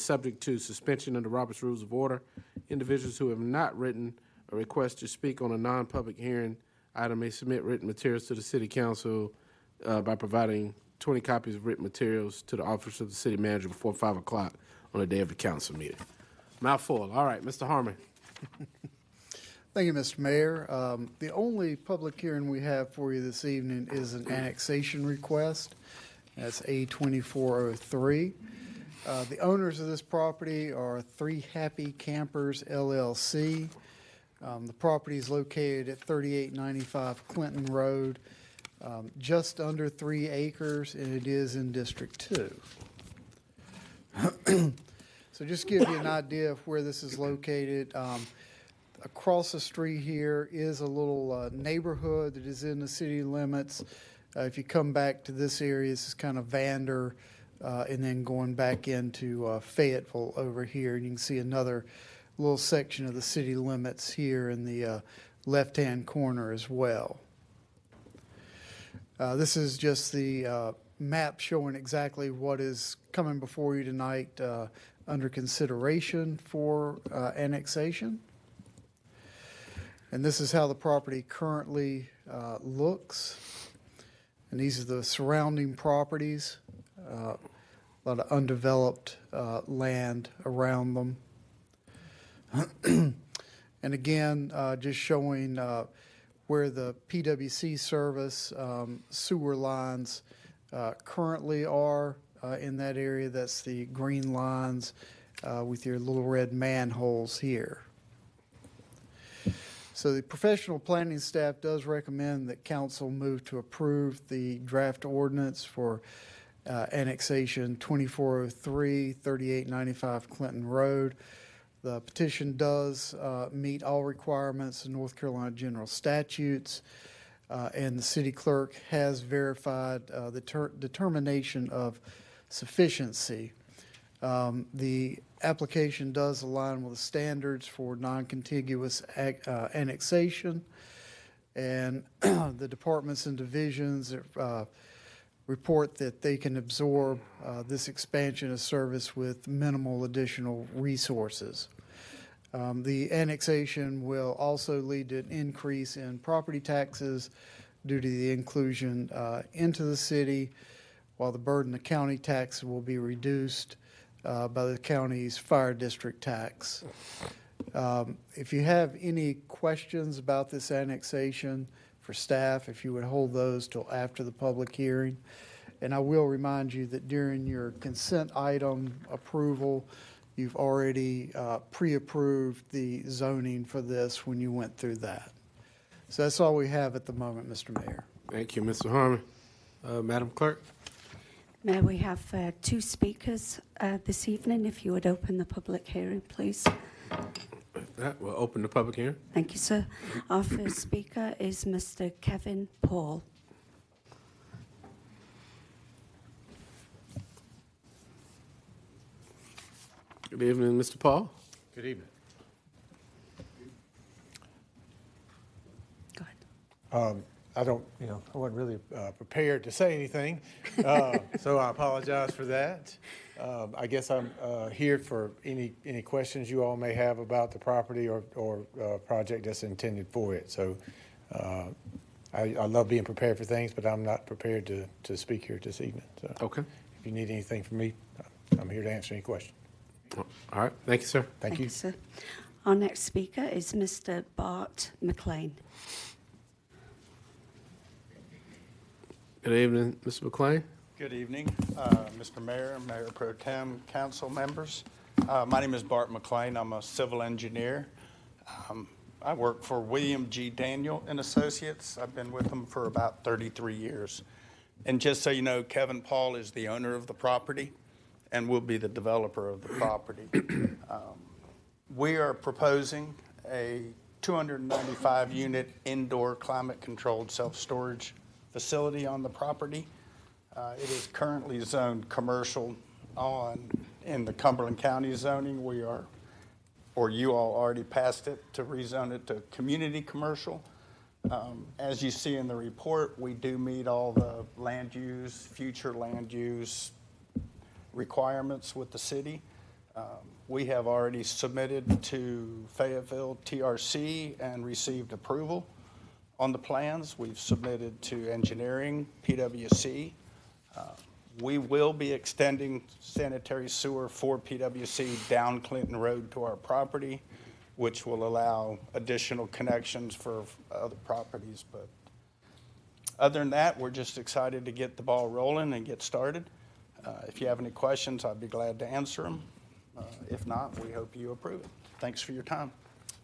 subject to suspension under Robert's Rules of Order. Individuals who have not written a request to speak on a non-public hearing item may submit written materials to the city council by providing 20 copies of written materials to the office of the city manager before 5 o'clock on the day of the council meeting. Mouthful. All right, Mr. Herman. Thank you, Mr. Mayor. The only public hearing we have for you this evening is an annexation request. That's A2403. The owners of this property are Three Happy Campers, LLC. The property is located at 3895 Clinton Road, just under 3 acres, and it is in District 2. So just to give you an idea of where this is located, across the street here is a little neighborhood that is in the city limits. If you come back to this area, this is kind of Vander, and then going back into Fayetteville over here, and you can see another little section of the city limits here in the left-hand corner as well. This is just the map showing exactly what is coming before you tonight under consideration for annexation. And this is how the property currently looks. And these are the surrounding properties, a lot of undeveloped land around them. And again, just showing where the PWC service sewer lines currently are in that area. That's the green lines with your little red manholes here. So the professional planning staff does recommend that council move to approve the draft ordinance for annexation 2403, 3895 Clinton Road. The petition does meet all requirements of North Carolina general statutes, and the city clerk has verified the determination of sufficiency. The application does align with the standards for non-contiguous annexation, and the departments and divisions report that they can absorb this expansion of service with minimal additional resources. The annexation will also lead to an increase in property taxes due to the inclusion into the city, while the burden of county tax will be reduced by the county's fire district tax. If you have any questions about this annexation for staff, if you would hold those till after the public hearing. And I will remind you that during your consent item approval, you've already pre-approved the zoning for this when you went through that. So that's all we have at the moment, Mr. Mayor. Thank you, Mr. Harmon. Madam Clerk? Mayor, we have two speakers this evening. If you would open the public hearing, please. With that, we'll open the public hearing. Thank you, sir. Our first speaker is Mr. Kevin Paul. Good evening, Mr. Paul. Good evening. Go ahead. I don't, I wasn't really prepared to say anything, so I apologize for that. I guess I'm here for any questions you all may have about the property or project that's intended for it. So I love being prepared for things, but I'm not prepared to speak here this evening. So okay. If you need anything from me, I'm here to answer any questions. All right. Thank you, sir. Thank you, sir. Our next speaker is Mr. Bart McLean. Good evening, Mr. McLean. Good evening, Mr. Mayor, Mayor Pro Tem, council members. My name is Bart McLean. I'm a civil engineer. I work for William G. Daniel and Associates. I've been with them for about 33 years. And just so you know, Kevin Paul is the owner of the property and will be the developer of the property. We are proposing a 295-unit indoor climate-controlled self-storage facility on the property. It is currently zoned commercial in the Cumberland County zoning. You all already passed it to rezone it to community commercial. As you see in the report, we do meet all the future land use requirements with the city. We have already submitted to Fayetteville TRC and received approval on the plans. We've submitted to engineering, PWC. We will be extending sanitary sewer for PWC down Clinton Road to our property, which will allow additional connections for other properties. But other than that, we're just excited to get the ball rolling and get started. If you have any questions, I'd be glad to answer them. If not, we hope you approve it. Thanks for your time.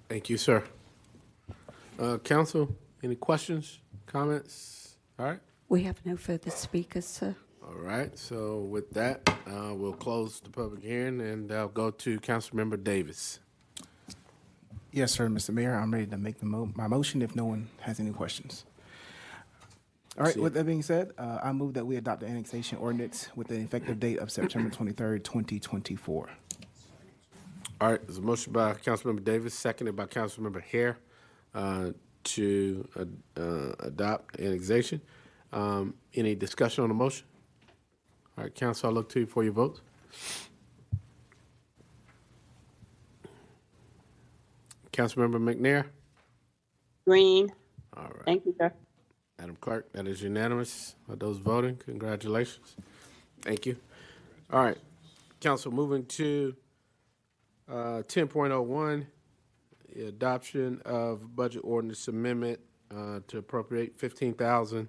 Thank you, sir. Council, any questions, comments? All right. We have no further speakers, sir. All right. So with that, we'll close the public hearing and I'll go to Councilmember Davis. Yes, sir, Mr. Mayor. I'm ready to make my motion if no one has any questions. All right, with that being said, I move that we adopt the annexation ordinance with the effective date of September 23rd, 2024. All right, there's a motion by Councilmember Davis, seconded by Councilmember Hare to adopt annexation. Any discussion on the motion? All right, Council, I'll look to you for your votes. Councilmember McNair? Green. All right. Thank you, sir. Madam Clerk, that is unanimous. For those voting, congratulations. Thank you. All right, Council, moving to 10.01, the adoption of budget ordinance amendment to appropriate $15,000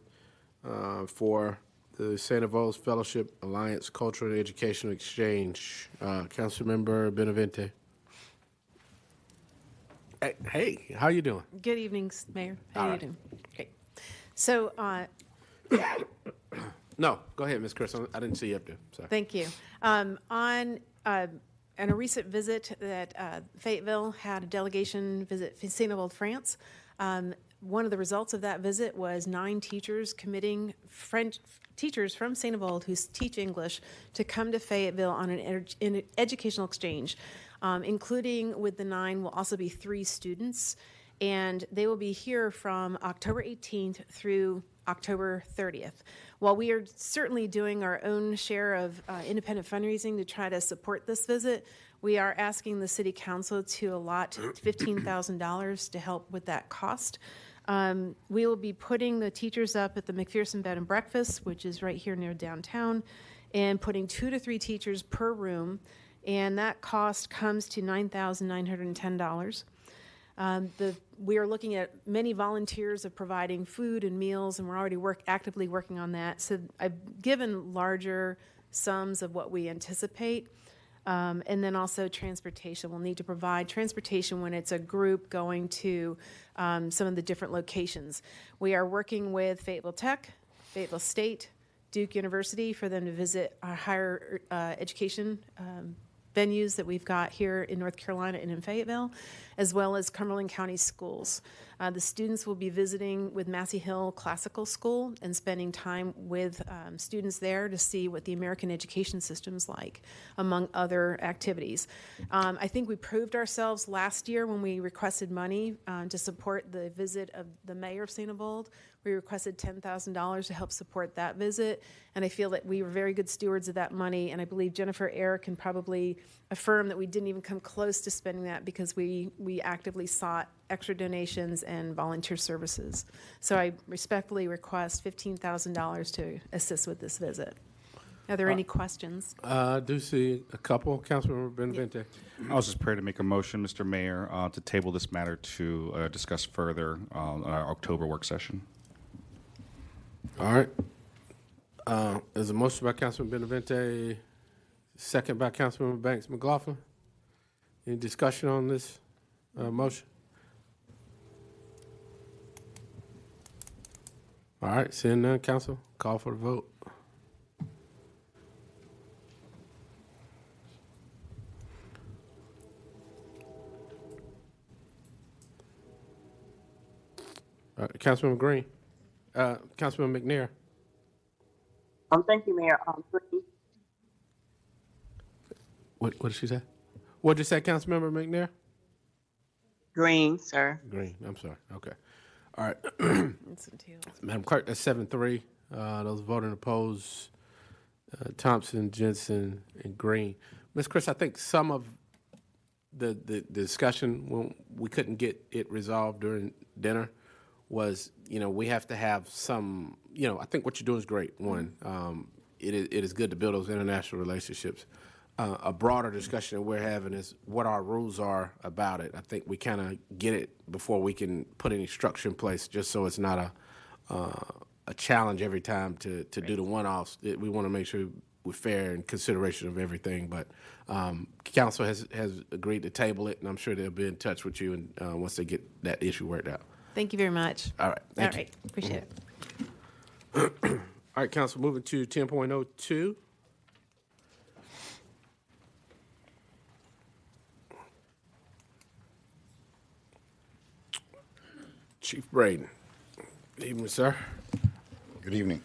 for the Santa Rosa Fellowship Alliance Cultural and Educational Exchange. Councilmember Benavente. Hey, how you doing? Good evening, Mayor. How All are you right. doing? Okay. So, No, go ahead, Ms. Chris. I didn't see you up there. Sorry. thank you. On a recent visit that Fayetteville had a delegation visit Fayetteville, France. One of the results of that visit was 9 teachers committing teachers from St. Avold who teach English to come to Fayetteville on an educational exchange. Including with the 9 will also be 3 students, and they will be here from October 18th through October 30th. While we are certainly doing our own share of independent fundraising to try to support this visit, we are asking the City Council to allot $15,000 to help with that cost. We will be putting the teachers up at the McPherson Bed and Breakfast, which is right here near downtown, and putting 2 to 3 teachers per room, and that cost comes to $9,910. We are looking at many volunteers of providing food and meals, and we're already actively working on that. So I've given larger sums of what we anticipate. And then also transportation. We'll need to provide transportation when it's a group going to some of the different locations. We are working with Fayetteville Tech, Fayetteville State, Duke University for them to visit our higher education venues that we've got here in North Carolina and in Fayetteville, as well as Cumberland County schools. The students will be visiting with Massey Hill Classical School and spending time with students there to see what the American education system's like, among other activities. I think we proved ourselves last year when we requested money to support the visit of the mayor of St. Avold. We requested $10,000 to help support that visit, and I feel that we were very good stewards of that money, and I believe Jennifer Eyre can probably affirm that we didn't even come close to spending that because we actively sought extra donations and volunteer services. So I respectfully request $15,000 to assist with this visit. Are there any questions? I do see a couple. Councilmember Benavente. I was just prepared to make a motion, Mr. Mayor, to table this matter to discuss further on our October work session. All right. There's a motion by Councilman Benavente, second by Councilmember Banks McLaughlin. Any discussion on this motion? All right, seeing none, Council, call for the vote. Councilman Green, Councilman McNair. Thank you, Mayor. Green. What did she say? What did you say, Councilmember McNair? Green, sir. Green, I'm sorry. Okay. All right. Madam Clerk, that's 7-3. Those voting opposed, Thompson, Jensen, and Green. Ms. Chris, I think some of the discussion when we couldn't get it resolved during dinner was, we have to have some, I think what you're doing is great. One, it is good to build those international relationships. A broader discussion that we're having is what our rules are about it. I think we kind of get it before we can put any structure in place, just so it's not a challenge every time to do the one-offs. We want to make sure we're fair in consideration of everything. But council has agreed to table it, and I'm sure they'll be in touch with you and once they get that issue worked out. Thank you very much. All right. Thank you. Appreciate it. All right, Council, moving to 10.02. Chief Braden. Good evening, sir. Good evening.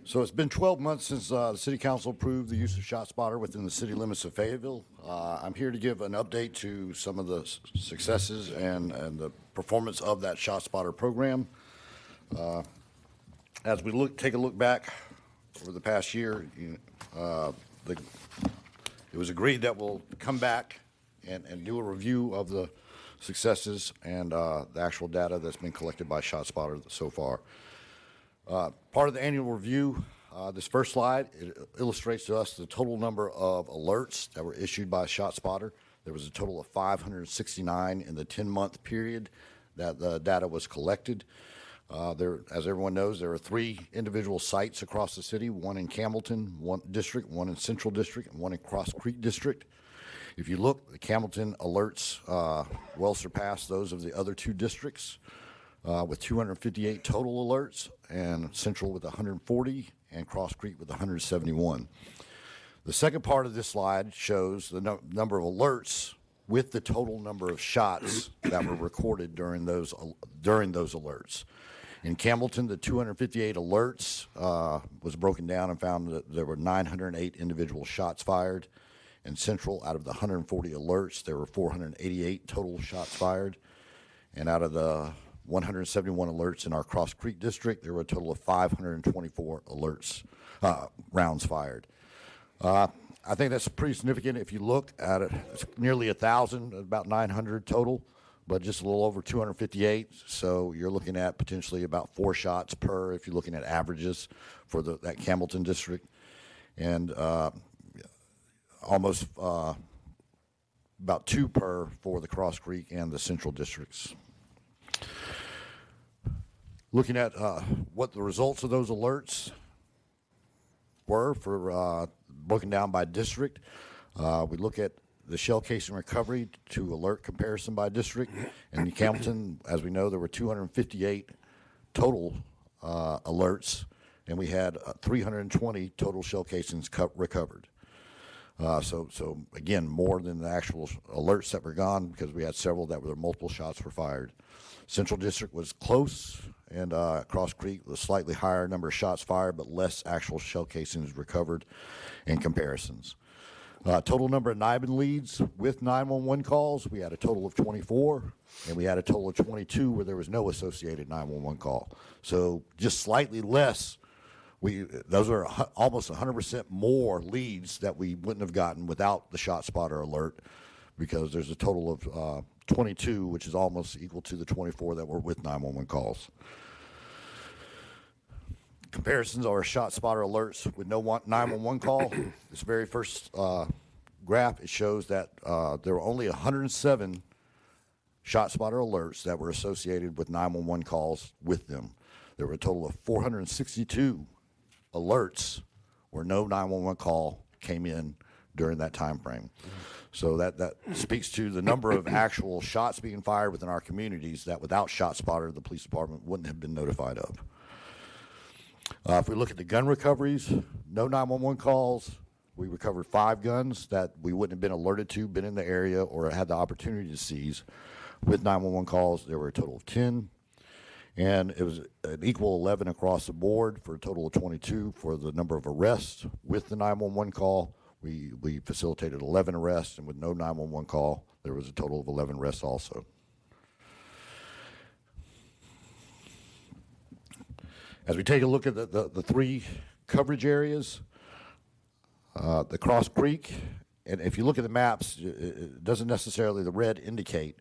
So it's been 12 months since the City Council approved the use of ShotSpotter within the city limits of Fayetteville. I'm here to give an update to some of the successes and the performance of that ShotSpotter program. As we take a look back over the past year, it was agreed that we'll come back and do a review of the successes and the actual data that's been collected by ShotSpotter so far. Part of the annual review, this first slide, it illustrates to us the total number of alerts that were issued by ShotSpotter. There was a total of 569 in the 10-month period that the data was collected. As everyone knows, there are 3 individual sites across the city, one in Campbellton, one district, one in Central District, and one in Cross Creek District. If you look, the Campbellton alerts well surpass those of the other 2 districts, with 258 total alerts, and Central with 140, and Cross Creek with 171. The second part of this slide shows the number of alerts with the total number of shots that were recorded during those alerts. In Campbellton, the 258 alerts was broken down and found that there were 908 individual shots fired. In Central, out of the 140 alerts, there were 488 total shots fired. And out of the 171 alerts in our Cross Creek District, there were a total of 524 alerts, rounds fired. I think that's pretty significant. If you look at it, it's nearly 1,000, about 900 total, but just a little over 258. So you're looking at potentially about 4 shots per, if you're looking at averages for that Campbellton district, and almost about 2 per for the Cross Creek and the Central districts. Looking at what the results of those alerts were for broken down by district, we look at the shell casing recovery to alert comparison by district. In Campbellton, as we know, there were 258 total alerts, and we had 320 total shell casings recovered. So again, more than the actual alerts that were gone, because we had several that were multiple shots were fired. Central District was close, and Cross Creek was slightly higher number of shots fired, but less actual shell casings recovered in comparisons. Total number of NIBIN leads with 911 calls, we had a total of 24, and we had a total of 22 where there was no associated 911 call. So just slightly less. Those are almost 100% more leads that we wouldn't have gotten without the ShotSpotter alert, because there's a total of 22, which is almost equal to the 24 that were with 911 calls. Comparisons are ShotSpotter alerts with no 911 call. This very first graph, it shows that there were only 107 ShotSpotter alerts that were associated with 911 calls with them. There were a total of 462 alerts where no 911 call came in during that time frame. So that speaks to the number of actual shots being fired within our communities that without ShotSpotter, the police department wouldn't have been notified of. If we look at the gun recoveries, no 911 calls. We recovered 5 guns that we wouldn't have been alerted to, been in the area, or had the opportunity to seize. With 911 calls, there were a total of 10. And it was an equal 11 across the board for a total of 22 for the number of arrests. With the 911 call, we facilitated 11 arrests, and with no 911 call, there was a total of 11 arrests also. As we take a look at the 3 coverage areas, the Cross Creek, and if you look at the maps, it doesn't necessarily the red indicate,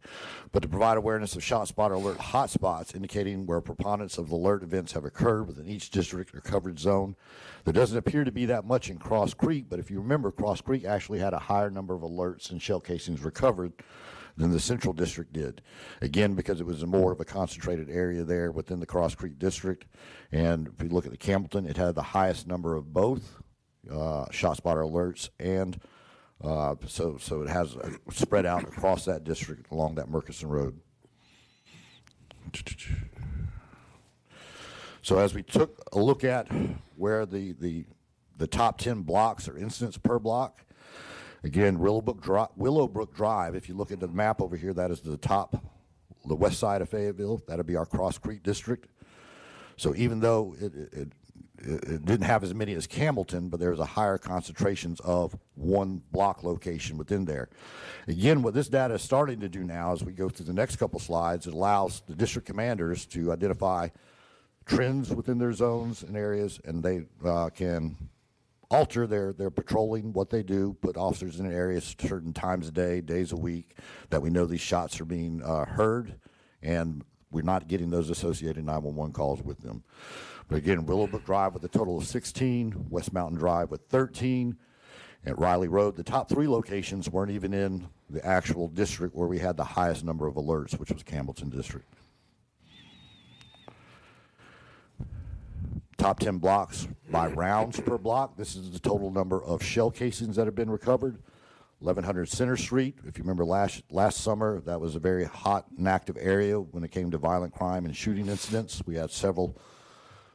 but to provide awareness of ShotSpotter alert hotspots indicating where preponderance of alert events have occurred within each district or coverage zone. There doesn't appear to be that much in Cross Creek, but if you remember, Cross Creek actually had a higher number of alerts and shell casings recovered than the Central District did. Again, because it was more of a concentrated area there within the Cross Creek District. And if you look at the Campbellton, it had the highest number of both ShotSpotter alerts, and so it has spread out across that district along that Murchison Road. So as we took a look at where the top 10 blocks or incidents per block, again, Willowbrook Drive, if you look at the map over here, that is the west side of Fayetteville. That'll be our Cross Creek District. So even though it didn't have as many as Campbellton, but there was a higher concentrations of one block location within there. Again, what this data is starting to do now, as we go through the next couple slides, it allows the district commanders to identify trends within their zones and areas, and they can alter their patrolling, what they do, put officers in areas certain times a day, days a week, that we know these shots are being heard, and we're not getting those associated 911 calls with them. But again, Willowbrook Drive with a total of 16, West Mountain Drive with 13, and Riley Road, the top 3 locations weren't even in the actual district where we had the highest number of alerts, which was Campbellton District. Top 10 blocks by rounds per block. This is the total number of shell casings that have been recovered. 1100 Center Street. If you remember last summer, that was a very hot and active area when it came to violent crime and shooting incidents. We had several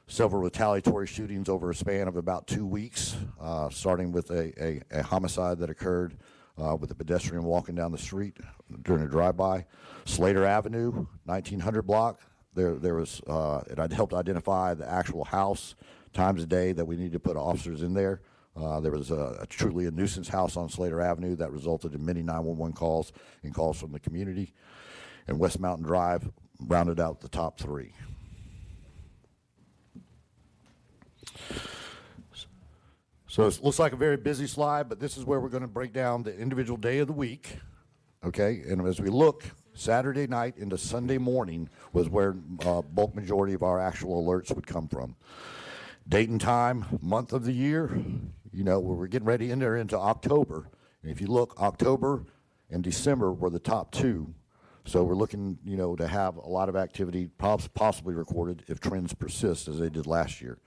retaliatory shootings over a span of about 2 weeks, starting with a homicide that occurred with a pedestrian walking down the street during a drive-by. Slater Avenue, 1900 block. There was, it had helped identify the actual house, times a day that we needed to put officers in there. There was truly a nuisance house on Slater Avenue that resulted in many 911 calls and calls from the community. And West Mountain Drive rounded out the top 3. So it looks like a very busy slide, but this is where we're going to break down the individual day of the week. Okay, and as we look, Saturday night into Sunday morning was where bulk majority of our actual alerts would come from. Date and time, month of the year, you know, we're getting ready to enter into October. And if you look, October and December were the top 2. So we're looking, you know, to have a lot of activity possibly recorded if trends persist as they did last year.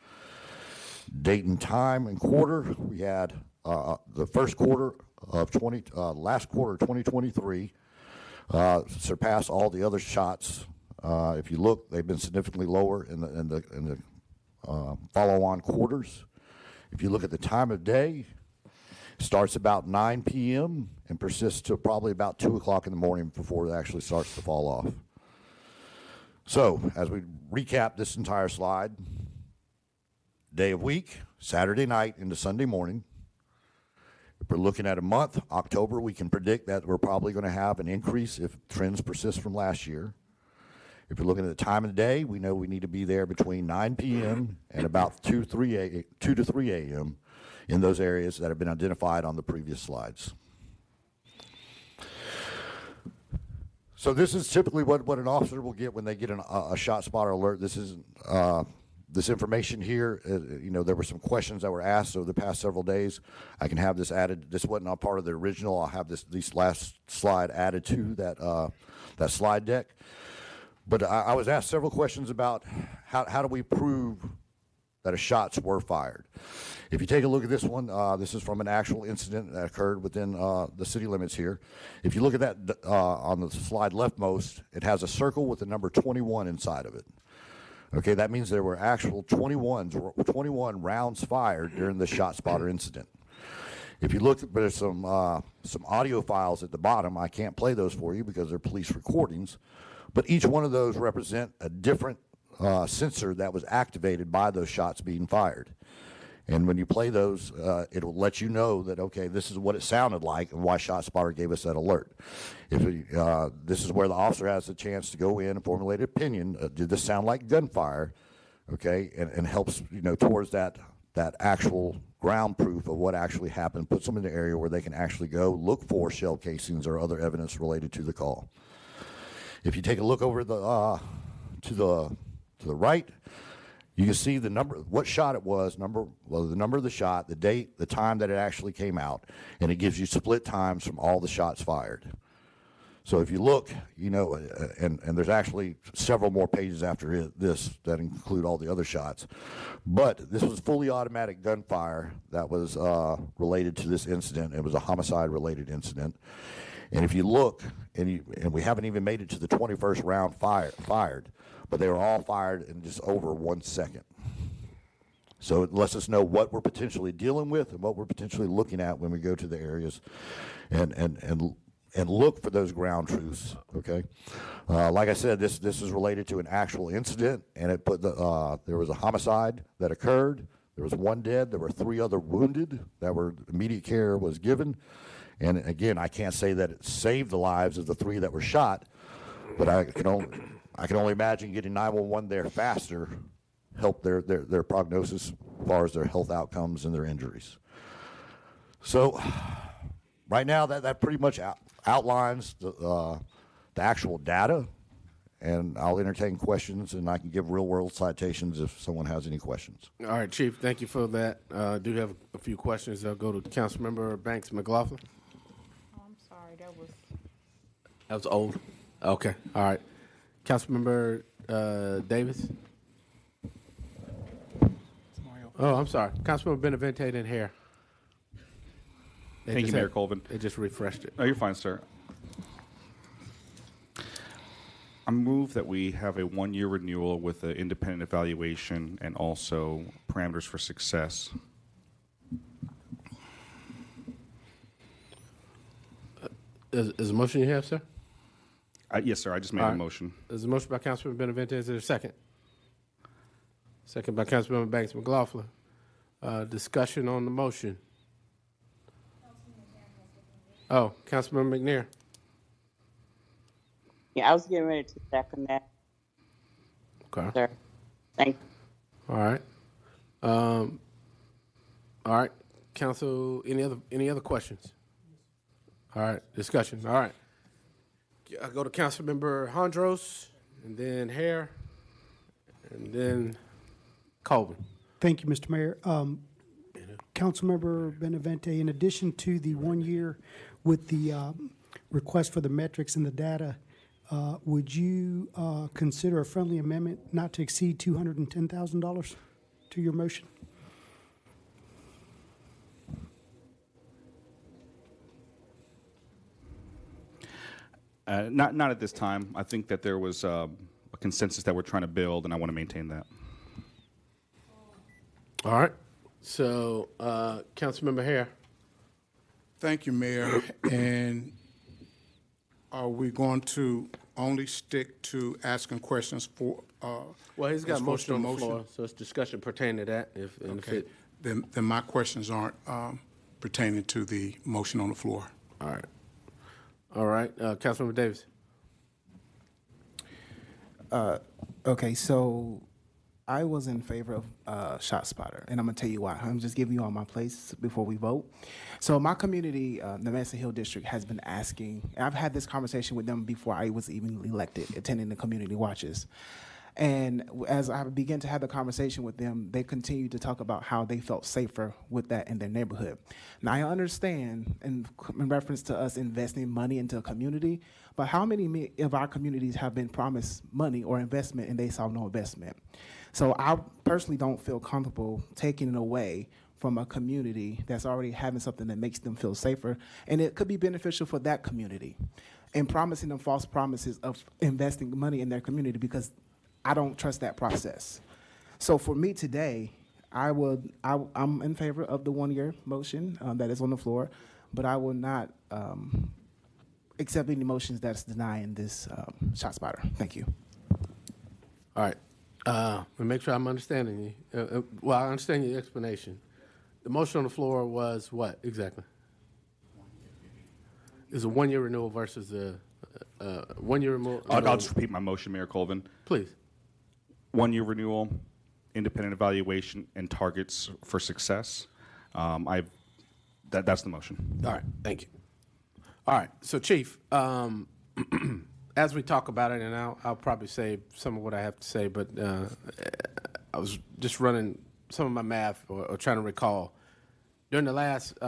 Date and time and quarter, we had the first quarter of last quarter of 2023 surpassed all the other shots. If you look, they've been significantly lower in the follow-on quarters. If you look at the time of day, it starts about 9 p.m. and persists to probably about 2 o'clock in the morning before it actually starts to fall off. So, as we recap this entire slide, day of week, Saturday night into Sunday morning. If we're looking at a month, October, we can predict that we're probably going to have an increase if trends persist from last year. If you're looking at the time of the day, we know we need to be there between 9 p.m. and about 2 to 3 a.m. in those areas that have been identified on the previous slides. So this is typically what an officer will get when they get a shot spotter alert. This is this information here. You know, there were some questions that were asked over the past several days. I can have this added. This wasn't a part of the original. I'll have this last slide added to that slide deck. But I was asked several questions about how do we prove that a shots were fired. If you take a look at this one, this is from an actual incident that occurred within the city limits here. If you look at that on the slide leftmost, it has a circle with the number 21 inside of it. Okay, that means there were actual 21 rounds fired during the shot spotter incident. If you look, there's some audio files at the bottom. I can't play those for you because they're police recordings, but each one of those represent a different sensor that was activated by those shots being fired. And when you play those, it'll let you know that, okay, this is what it sounded like and why ShotSpotter gave us that alert. This is where the officer has the chance to go in and formulate an opinion. Did this sound like gunfire? Okay, and helps, you know, towards that actual ground proof of what actually happened, puts them in the area where they can actually go look for shell casings or other evidence related to the call. If you take a look over to the right, you can see the number, what shot it was, the number of the shot, the date, the time that it actually came out, and it gives you split times from all the shots fired. So if you look, you know, and there's actually several more pages after this that include all the other shots, but this was fully automatic gunfire that was related to this incident. It was a homicide-related incident. And if you look, and we haven't even made it to the 21st round fired, but they were all fired in just over 1 second. So it lets us know what we're potentially dealing with and what we're potentially looking at when we go to the areas and and look for those ground truths, okay? Like I said, this is related to an actual incident, and it put there was a homicide that occurred. There was 1 dead. There were 3 other wounded that were immediate care was given. And again, I can't say that it saved the lives of the 3 that were shot, but I can only imagine getting 911 there faster helped their prognosis as far as their health outcomes and their injuries. So right now, that pretty much outlines the actual data, and I'll entertain questions, and I can give real-world citations if someone has any questions. All right, Chief, thank you for that. I do have a few questions. I'll go to Councilmember Banks McLaughlin. Oh, I'm sorry, that That was old. Okay, all right. Councilmember Davis. Oh, I'm sorry. Councilmember Benavente and Hare. Thank you, Mayor Colvin. They just refreshed it. Oh, you're fine, sir. I move that we have a 1-year renewal with an independent evaluation and also parameters for success. Is a motion you have, sir? Yes, sir. I just made a motion. There's a motion by Councilmember Benavente. Is there a second? Second by Councilmember Banks McLaughlin. Discussion on the motion. Oh, Councilmember McNair. Yeah, I was getting ready to second that. Okay. Sir. Thank you. All right. All right. Council, any other questions? All right. Discussion. All right. I go to Councilmember Hondros, and then Hare, and then Colvin. Thank you, Mr. Mayor. Councilmember Benavente, in addition to the 1 year with the request for the metrics and the data, would you consider a friendly amendment not to exceed $210,000 to your motion? Not at this time. I think that there was a consensus that we're trying to build, and I want to maintain that. All right. So, Councilmember Hare. Thank you, Mayor. And are we going to only stick to asking questions for? Well, he's got a motion on the floor, so it's discussion pertaining to that. Okay. Then my questions aren't pertaining to the motion on the floor. All right. All right. Councilmember Davis. Okay, so I was in favor of Shot Spotter, and I'm gonna tell you why. I'm just giving you all my place before we vote. So my community, the Mesa Hill District, has been asking, and I've had this conversation with them before I was even elected, attending the community watches. And as I began to have the conversation with them, they continued to talk about how they felt safer with that in their neighborhood. Now, I understand in reference to us investing money into a community, but how many of our communities have been promised money or investment and they saw no investment? So I personally don't feel comfortable taking it away from a community that's already having something that makes them feel safer, and it could be beneficial for that community, and promising them false promises of investing money in their community, because I don't trust that process. So for me today, I'm in favor of the 1 year motion that is on the floor, but I will not accept any motions that's denying this Shot Spotter. Thank you. All right. Let me make sure I'm understanding you. Well, I understand your explanation. The motion on the floor was what exactly? Is a 1 year renewal versus a 1 year renewal? I'll just repeat my motion, Mayor Colvin. Please. 1 year renewal, independent evaluation, and targets for success. That's the motion. All right. Thank you. All right. So, Chief, as we talk about it, and I'll probably say some of what I have to say, but I was just running some of my math or trying to recall. During the last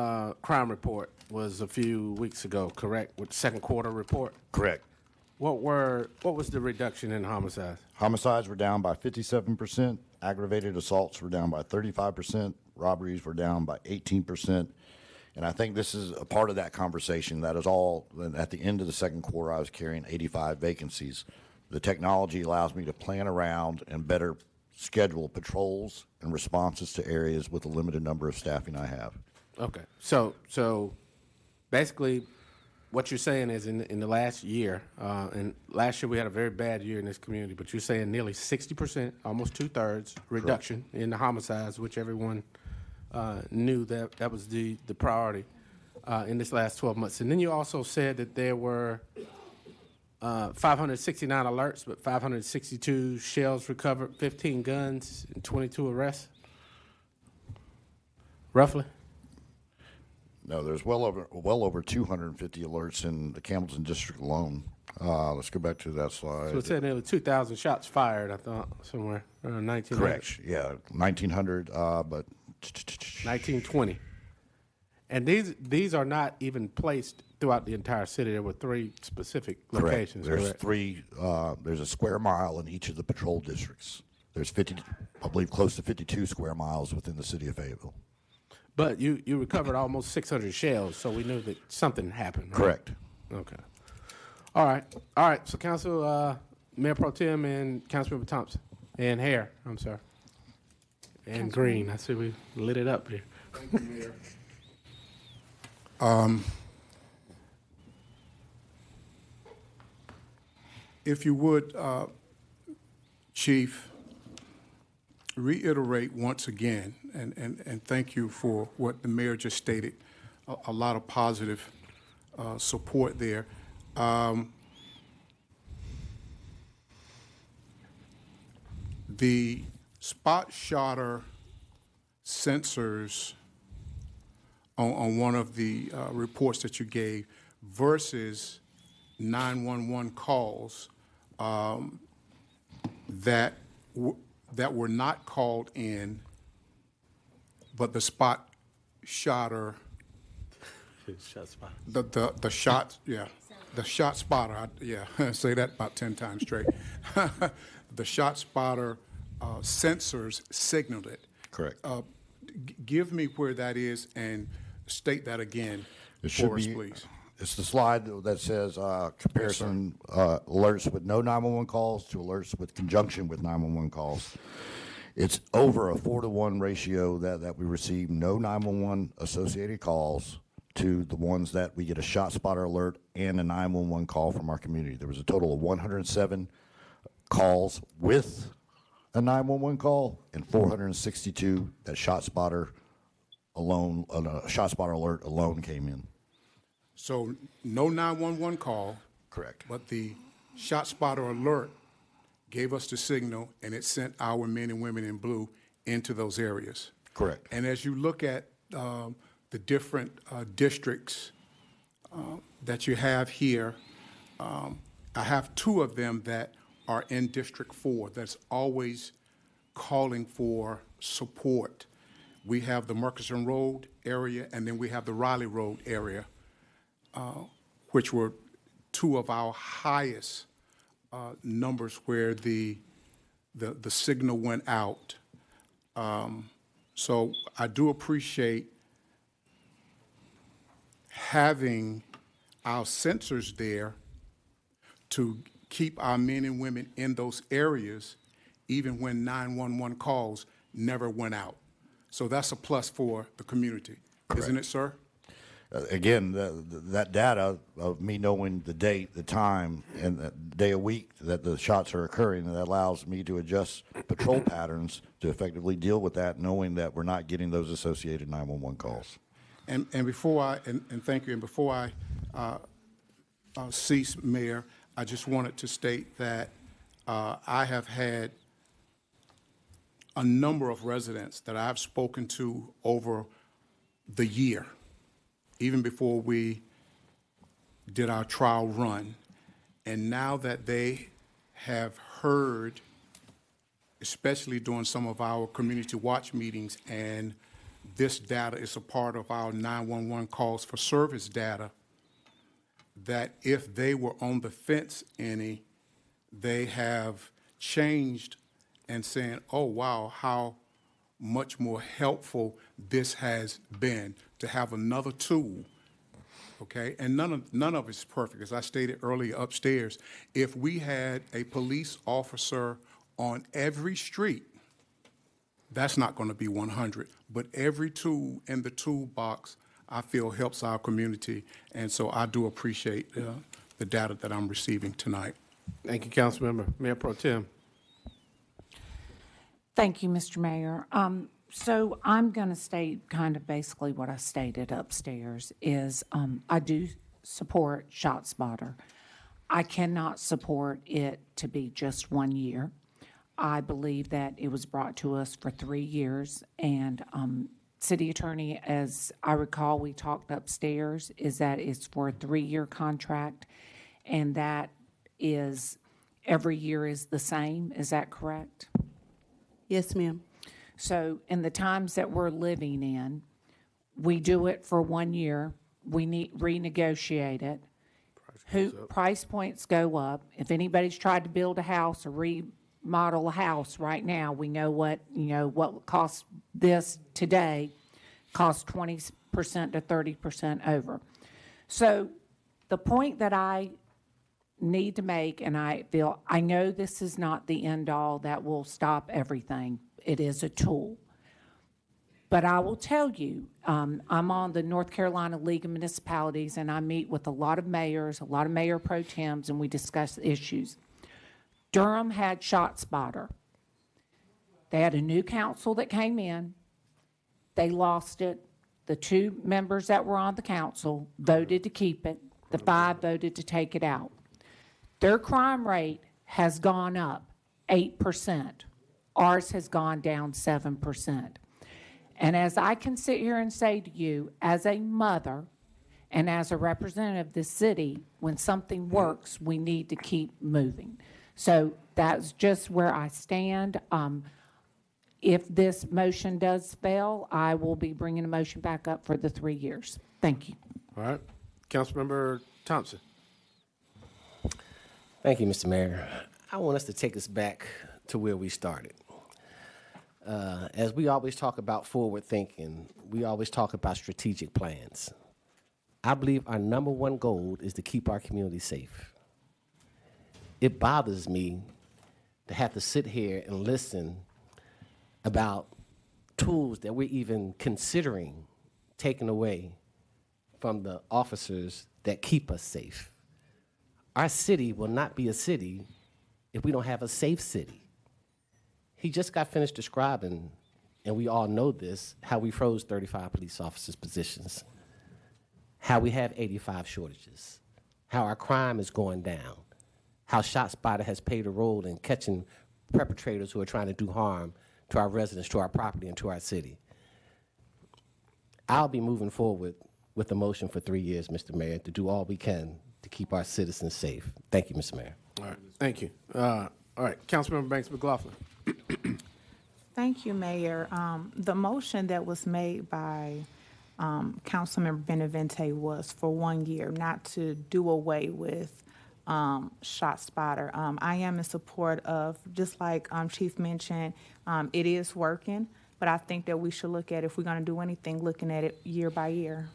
crime report was a few weeks ago, correct? With the second quarter report? Correct. What was the reduction in homicides? Homicides were down by 57%. Aggravated assaults were down by 35%. Robberies were down by 18%. And I think this is a part of that conversation. That is all. At the end of the second quarter, I was carrying 85 vacancies. The technology allows me to plan around and better schedule patrols and responses to areas with a limited number of staffing I have. Okay. So basically, what you're saying is in the last year, and last year we had a very bad year in this community, but you're saying nearly 60%, almost 2/3 reduction in the homicides, which everyone knew that was the priority in this last 12 months. And then you also said that there were 569 alerts, but 562 shells recovered, 15 guns, and 22 arrests, roughly? No, there's well over 250 alerts in the Campbellton district alone. Let's go back to that slide. So it said nearly 2,000 shots fired, I thought, somewhere, around 1900. Correct, yeah, 1,900, but 1920. And these are not even placed throughout the entire city. There were 3 specific locations. There's correct? 3, there's a square mile in each of the patrol districts. There's 50, I believe close to 52 square miles within the city of Fayetteville. But you recovered almost 600 shells, so we knew that something happened, right? Correct. Okay. All right. So Council, Mayor Pro Tem and Councilmember Thompson, and Hare, I'm sorry, and Green. I see we lit it up here. Thank you, Mayor. If you would, Chief, reiterate once again, and thank you for what the mayor just stated, a lot of positive support there. The spot shotter sensors on one of the reports that you gave versus 911 calls that were not called in, but the spot shotter, the shot, yeah, the shot spotter, I say that about 10 times straight. The shot spotter sensors signaled it. Correct. Give me where that is and state that again for us, please. It's the slide that says comparison alerts with no 911 calls to alerts with conjunction with 911 calls. It's over a 4-to-1 ratio that we receive no 911 associated calls to the ones that we get a shot spotter alert and a 911 call from our community. There was a total of 107 calls with a 911 call and 462 that shot spotter alone, shot spotter alert alone came in. So no 911 call. Correct. But the shot spotter alert gave us the signal, and it sent our men and women in blue into those areas. Correct. And as you look at the different districts that you have here, I have 2 of them that are in District 4 that's always calling for support. We have the Murchison Road area, and then we have the Riley Road area, which were 2 of our highest numbers where the signal went out. So I do appreciate having our sensors there to keep our men and women in those areas, even when 911 calls never went out. So that's a plus for the community, isn't it, sir? Again, that data of me knowing the date, the time, and the day of week that the shots are occurring, that allows me to adjust patrol patterns to effectively deal with that, knowing that we're not getting those associated 911 calls. And before I, and thank you, and before I cease, Mayor, I just wanted to state that I have had a number of residents that I've spoken to over the year, even before we did our trial run. And now that they have heard, especially during some of our community watch meetings, and this data is a part of our 911 calls for service data, that if they were on the fence any, they have changed and saying, oh, wow, how much more helpful this has been to have another tool, okay? And none of it's perfect. As I stated earlier upstairs, if we had a police officer on every street, that's not going to be 100. But every tool in the toolbox, I feel helps our community. And so I do appreciate the data that I'm receiving tonight. Thank you, Councilmember. Mayor Pro Tem. Thank you, Mr. Mayor. So I'm going to state kind of basically what I stated upstairs is I do support ShotSpotter. I cannot support it to be just 1 year. I believe that it was brought to us for 3 years, and City Attorney, as I recall, we talked upstairs, is that it's for a 3-year contract, and that is every year is the same. Is that correct? Yes, ma'am. So in the times that we're living in, we do it for 1 year. We need renegotiate it. Price points go up. If anybody's tried to build a house or remodel a house right now, we know what costs this today costs 20% to 30% over. So the point that I need to make, and I know this is not the end all that will stop everything. It is a tool. But I will tell you, I'm on the North Carolina League of Municipalities, and I meet with a lot of mayors, a lot of mayor pro tems, and we discuss issues. Durham had ShotSpotter. They had a new council that came in. They lost it. The 2 members that were on the council voted to keep it. The 5 voted to take it out. Their crime rate has gone up 8%. Ours has gone down 7%. And as I can sit here and say to you, as a mother and as a representative of the city, when something works, we need to keep moving. So that's just where I stand. If this motion does fail, I will be bringing a motion back up for the 3 years. Thank you. All right. Councilmember Thompson. Thank you, Mr. Mayor. I want us to take us back to where we started. As we always talk about forward thinking, we always talk about strategic plans. I believe our number one goal is to keep our community safe. It bothers me to have to sit here and listen about tools that we're even considering taking away from the officers that keep us safe. Our city will not be a city if we don't have a safe city. He just got finished describing, and we all know this, how we froze 35 police officers' positions, how we have 85 shortages, how our crime is going down, how ShotSpotter has played a role in catching perpetrators who are trying to do harm to our residents, to our property, and to our city. I'll be moving forward with a motion for 3 years, Mr. Mayor, to do all we can to keep our citizens safe. Thank you, Mr. Mayor. All right. Thank you. All right. Councilmember Banks McLaughlin. Thank you, Mayor. The motion that was made by Councilmember Benavente was for 1 year, not to do away with ShotSpotter. I am in support of, just like Chief mentioned, it is working, but I think that we should look at, if we're going to do anything, looking at it year by year.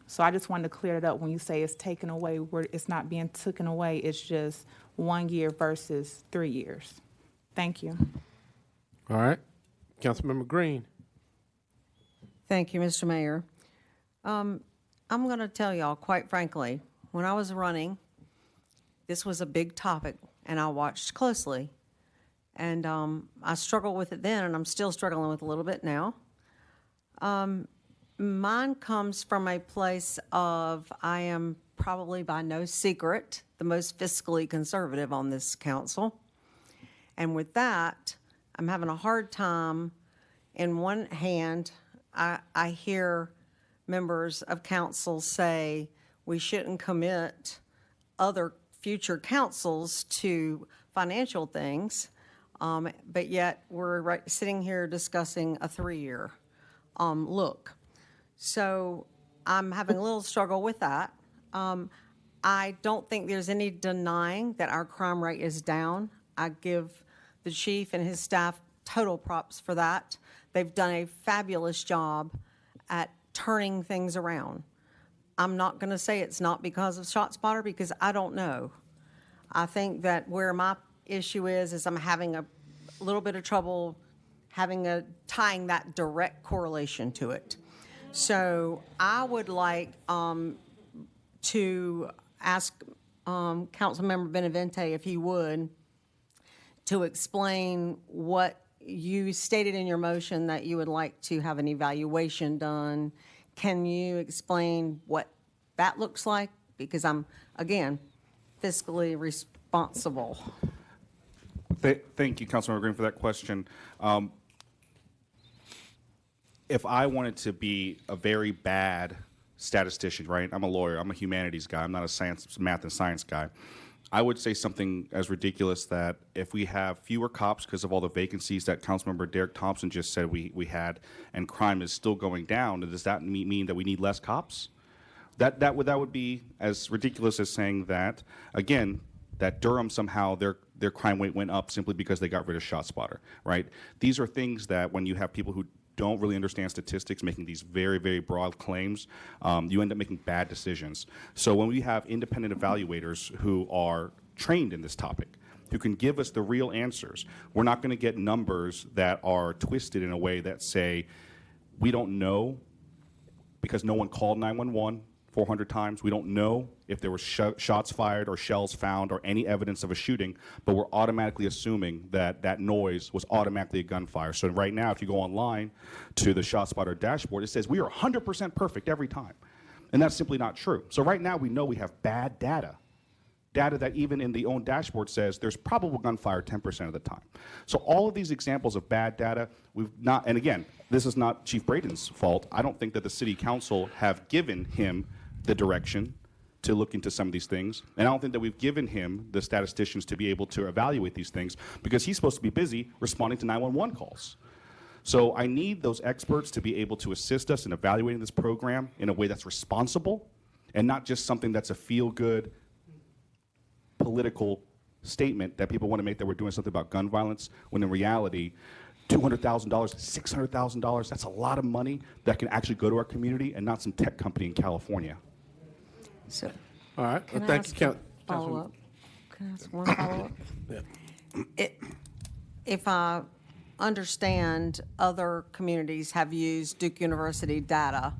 So I just wanted to clear it up when you say it's taken away, where it's not being taken away, it's just 1 year versus 3 years. Thank you. All right. Councilmember Green. Thank you, Mr. Mayor. I'm going to tell y'all, quite frankly, when I was running, this was a big topic, and I watched closely. And I struggled with it then, and I'm still struggling with it a little bit now. Mine comes from a place of, I am probably by no secret the most fiscally conservative on this council. And with that, I'm having a hard time. In one hand, I hear members of council say we shouldn't commit other future councils to financial things, but yet we're sitting here discussing a 3-year look. So I'm having a little struggle with that. I don't think there's any denying that our crime rate is down. I give the chief and his staff total props for that. They've done a fabulous job at turning things around. I'm not going to say it's not because of ShotSpotter, because I don't know. I think that where my issue is I'm having a little bit of trouble tying that direct correlation to it. So I would like to ask Councilmember Benavente if he would to explain what you stated in your motion that you would like to have an evaluation done. Can you explain what that looks like? Because I'm, again, fiscally responsible. Thank you, Councilmember Green, for that question. If I wanted to be a very bad statistician, right? I'm a lawyer. I'm a humanities guy. I'm not a math and science guy. I would say something as ridiculous that if we have fewer cops because of all the vacancies that Councilmember Derek Thompson just said we had, and crime is still going down, does that mean that we need less cops? That would be as ridiculous as saying that, again, that Durham somehow their crime rate went up simply because they got rid of ShotSpotter, right? These are things that when you have people who don't really understand statistics making these very, very broad claims, you end up making bad decisions. So when we have independent evaluators who are trained in this topic, who can give us the real answers, we're not going to get numbers that are twisted in a way that say, we don't know because no one called 911 400 times. We don't know if there were shots fired or shells found or any evidence of a shooting, but we're automatically assuming that that noise was automatically a gunfire. So right now, if you go online to the ShotSpotter dashboard, it says we are 100% perfect every time. And that's simply not true. So right now, we know we have bad data. Data that even in the own dashboard says there's probable gunfire 10% of the time. So all of these examples of bad data, we've not, and again, this is not Chief Braden's fault. I don't think that the city council have given him the direction to look into some of these things. And I don't think that we've given him the statisticians to be able to evaluate these things because he's supposed to be busy responding to 911 calls. So I need those experts to be able to assist us in evaluating this program in a way that's responsible and not just something that's a feel-good political statement that people want to make that we're doing something about gun violence, when in reality, $200,000, $600,000, that's a lot of money that can actually go to our community and not some tech company in California. So, all right. Can Well, I thank ask you, a follow-up? Can I ask one follow-up? Yeah. If I understand, other communities have used Duke University data,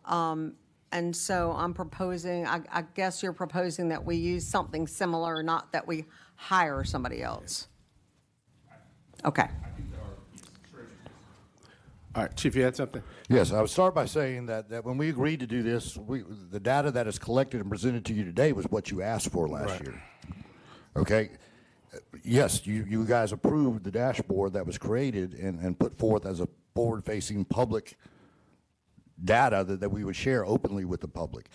and so I'm proposing, I guess you're proposing that we use something similar, not that we hire somebody else. Okay. All right, Chief, you had something? Yes, I would start by saying that when we agreed to do this, the data that is collected and presented to you today was what you asked for last year. Okay? Yes, you guys approved the dashboard that was created and put forth as a forward-facing public data that we would share openly with the public.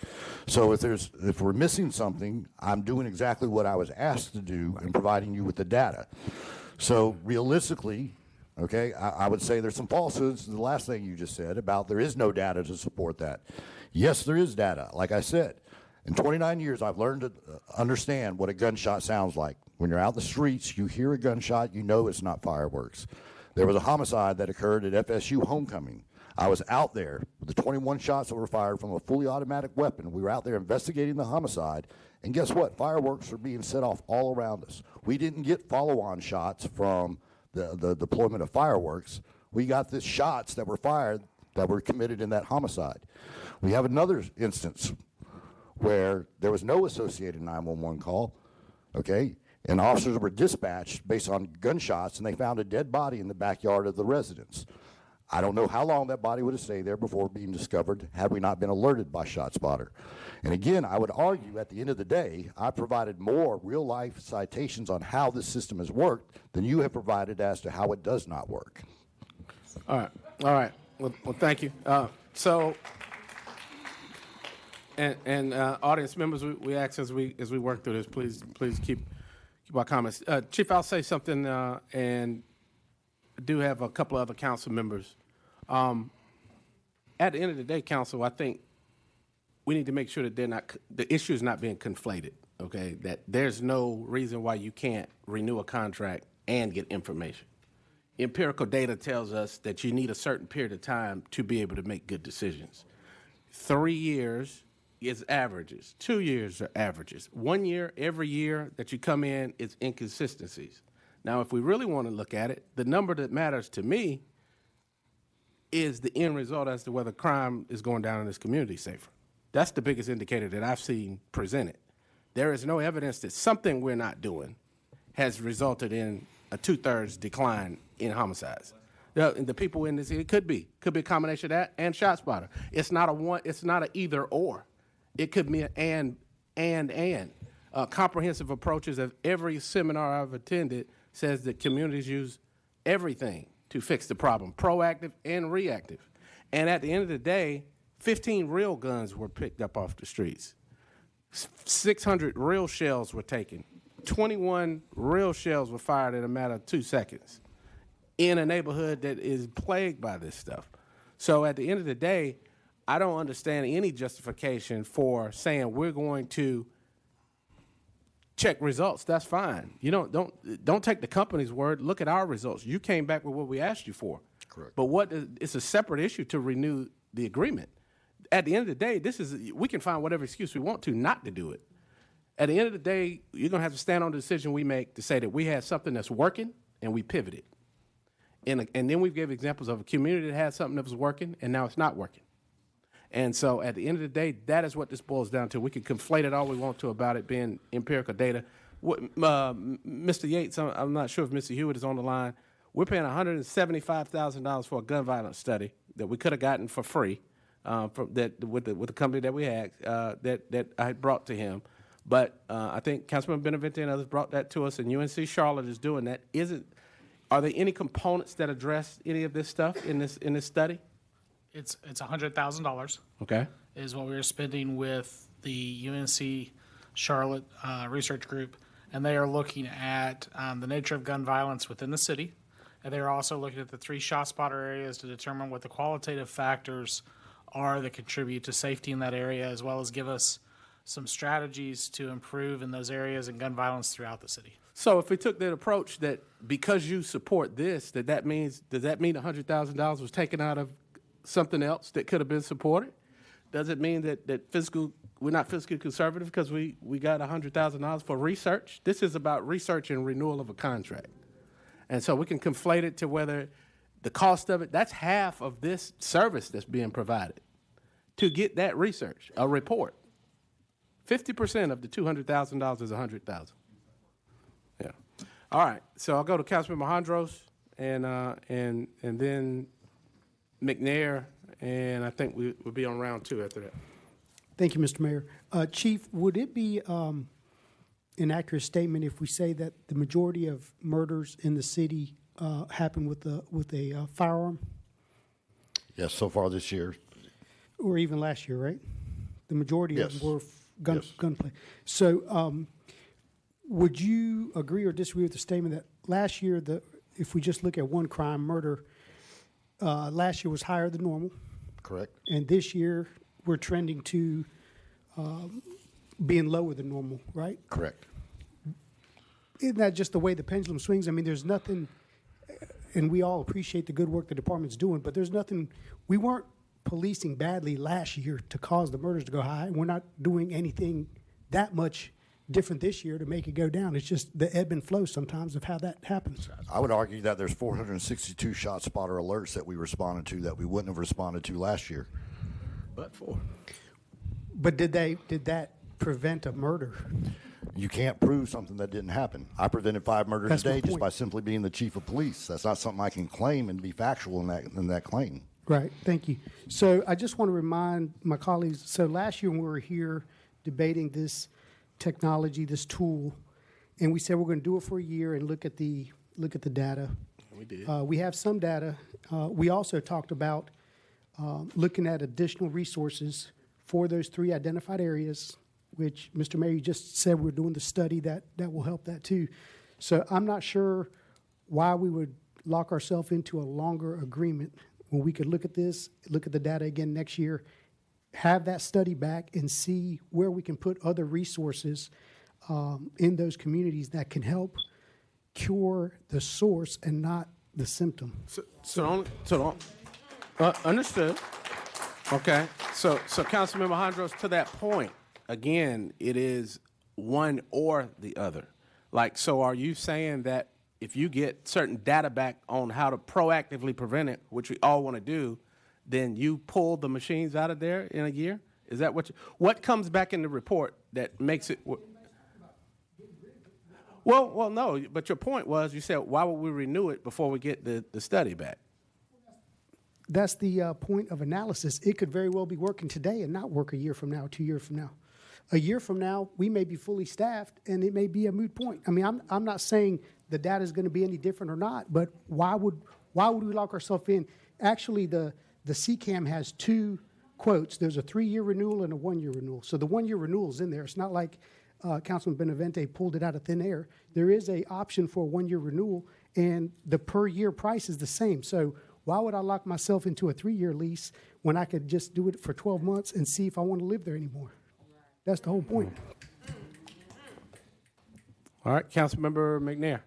So if we're missing something, I'm doing exactly what I was asked to do and providing you with the data. So realistically, okay, I would say there's some falsehoods in the last thing you just said about there is no data to support that. Yes, there is data. Like I said, in 29 years, I've learned to understand what a gunshot sounds like. When you're out in the streets, you hear a gunshot, you know it's not fireworks. There was a homicide that occurred at FSU homecoming. I was out there with the 21 shots that were fired from a fully automatic weapon. We were out there investigating the homicide, and guess what? Fireworks were being set off all around us. We didn't get follow-on shots from the deployment of fireworks. We got the shots that were fired that were committed in that homicide. We have another instance where there was no associated 911 call, okay, and officers were dispatched based on gunshots, and they found a dead body in the backyard of the residence. I don't know how long that body would have stayed there before being discovered had we not been alerted by ShotSpotter. And again, I would argue at the end of the day, I provided more real-life citations on how this system has worked than you have provided as to how it does not work. All right. Well, thank you. Audience members, we ask as we work through this, please keep our comments. Chief, I'll say something, and I do have a couple other council members. At the end of the day, council, I think we need to make sure that the issue is not being conflated, okay? That there's no reason why you can't renew a contract and get information. Empirical data tells us that you need a certain period of time to be able to make good decisions. 3 years is averages. 2 years are averages. 1 year, every year that you come in, is inconsistencies. Now, if we really want to look at it, the number that matters to me is the end result as to whether crime is going down in this community safer. That's the biggest indicator that I've seen presented. There is no evidence that something we're not doing has resulted in a 2/3 decline in homicides. The people in this, it could be a combination of that and ShotSpotter. It's not a either or. It could be an and. Comprehensive approaches of every seminar I've attended says that communities use everything to fix the problem, proactive and reactive. And at the end of the day, 15 real guns were picked up off the streets. 600 real shells were taken. 21 real shells were fired in a matter of 2 seconds in a neighborhood that is plagued by this stuff. So at the end of the day, I don't understand any justification for saying we're going to check results. That's fine. You don't take the company's word. Look at our results. You came back with what we asked you for. Correct. But it's a separate issue to renew the agreement. At the end of the day, we can find whatever excuse we want to not to do it. At the end of the day, you're going to have to stand on the decision we make to say that we had something that's working and we pivoted. And then we gave examples of a community that had something that was working and now it's not working. And so at the end of the day, that is what this boils down to. We can conflate it all we want to about it being empirical data. Mr. Yates, I'm not sure if Mr. Hewitt is on the line. We're paying $175,000 for a gun violence study that we could have gotten for free with the company that we had that I had brought to him. But I think Councilman Benavente and others brought that to us, and UNC Charlotte is doing that. Are there any components that address any of this stuff in this study? It's $100,000. Okay. Is what we were spending with the UNC Charlotte research group, and they are looking at the nature of gun violence within the city, and they are also looking at the 3 ShotSpotter areas to determine what the qualitative factors are that contribute to safety in that area, as well as give us some strategies to improve in those areas and gun violence throughout the city. So if we took that approach that because you support this, does that mean $100,000 was taken out of something else that could have been supported? Does it mean that we're not fiscally conservative because we got $100,000 for research? This is about research and renewal of a contract. And so we can conflate it to whether the cost of it, that's half of this service that's being provided to get that research, a report. 50% of the $200,000 is $100,000. Yeah. All right. So I'll go to Councilman Alejandros and then McNair, and I think we'll be on round 2 after that. Thank you, Mr. Mayor. Chief, would it be an accurate statement if we say that the majority of murders in the city happen with a firearm? Yes, so far this year. Or even last year, right? The majority Yes. of them were gunplay. So would you agree or disagree with the statement that last year, if we just look at one crime, murder, last year was higher than normal? Correct. And this year, we're trending to being lower than normal, right? Correct. Isn't that just the way the pendulum swings? I mean, there's nothing, and we all appreciate the good work the department's doing, but there's nothing, we weren't policing badly last year to cause the murders to go high, and we're not doing anything that much different this year to make it go down. It's just the ebb and flow sometimes of how that happens. I would argue that there's 462 ShotSpotter alerts that we responded to that we wouldn't have responded to last year. But did that prevent a murder? You can't prove something that didn't happen. I prevented 5 murders That's a day my just point. by simply being the chief of police. That's not something I can claim and be factual in that claim. Right, thank you. So I just want to remind my colleagues, so last year when we were here debating this technology, this tool, and we said we're going to do it for a year and look at the data. We did. We have some data. We also talked about looking at additional resources for those 3 identified areas, which Mr. Mayor, you just said we're doing the study that will help that too. So I'm not sure why we would lock ourselves into a longer agreement when we could look at this, look at the data again next year, have that study back and see where we can put other resources in those communities that can help cure the source and not the symptom. Understood. Okay. So Councilmember Alejandros, to that point, again, it is one or the other. Like, so are you saying that if you get certain data back on how to proactively prevent it, which we all want to do, then you pull the machines out of there in a year? Is that what comes back in the report that makes it? Well, no. But your point was, you said, why would we renew it before we get the study back? That's the point of analysis. It could very well be working today and not work a year from now, 2 years from now. A year from now, we may be fully staffed, and it may be a moot point. I mean, I'm not saying the data is going to be any different or not, but why would we lock ourselves in? Actually, the CCAM has two quotes. There's a 3-year renewal and a 1-year renewal. So the 1-year renewal is in there. It's not like Councilman Benavente pulled it out of thin air. There is a option for a 1-year renewal, and the per year price is the same. So why would I lock myself into a 3-year lease when I could just do it for 12 months and see if I want to live there anymore? That's the whole point. All right, Councilmember McNair.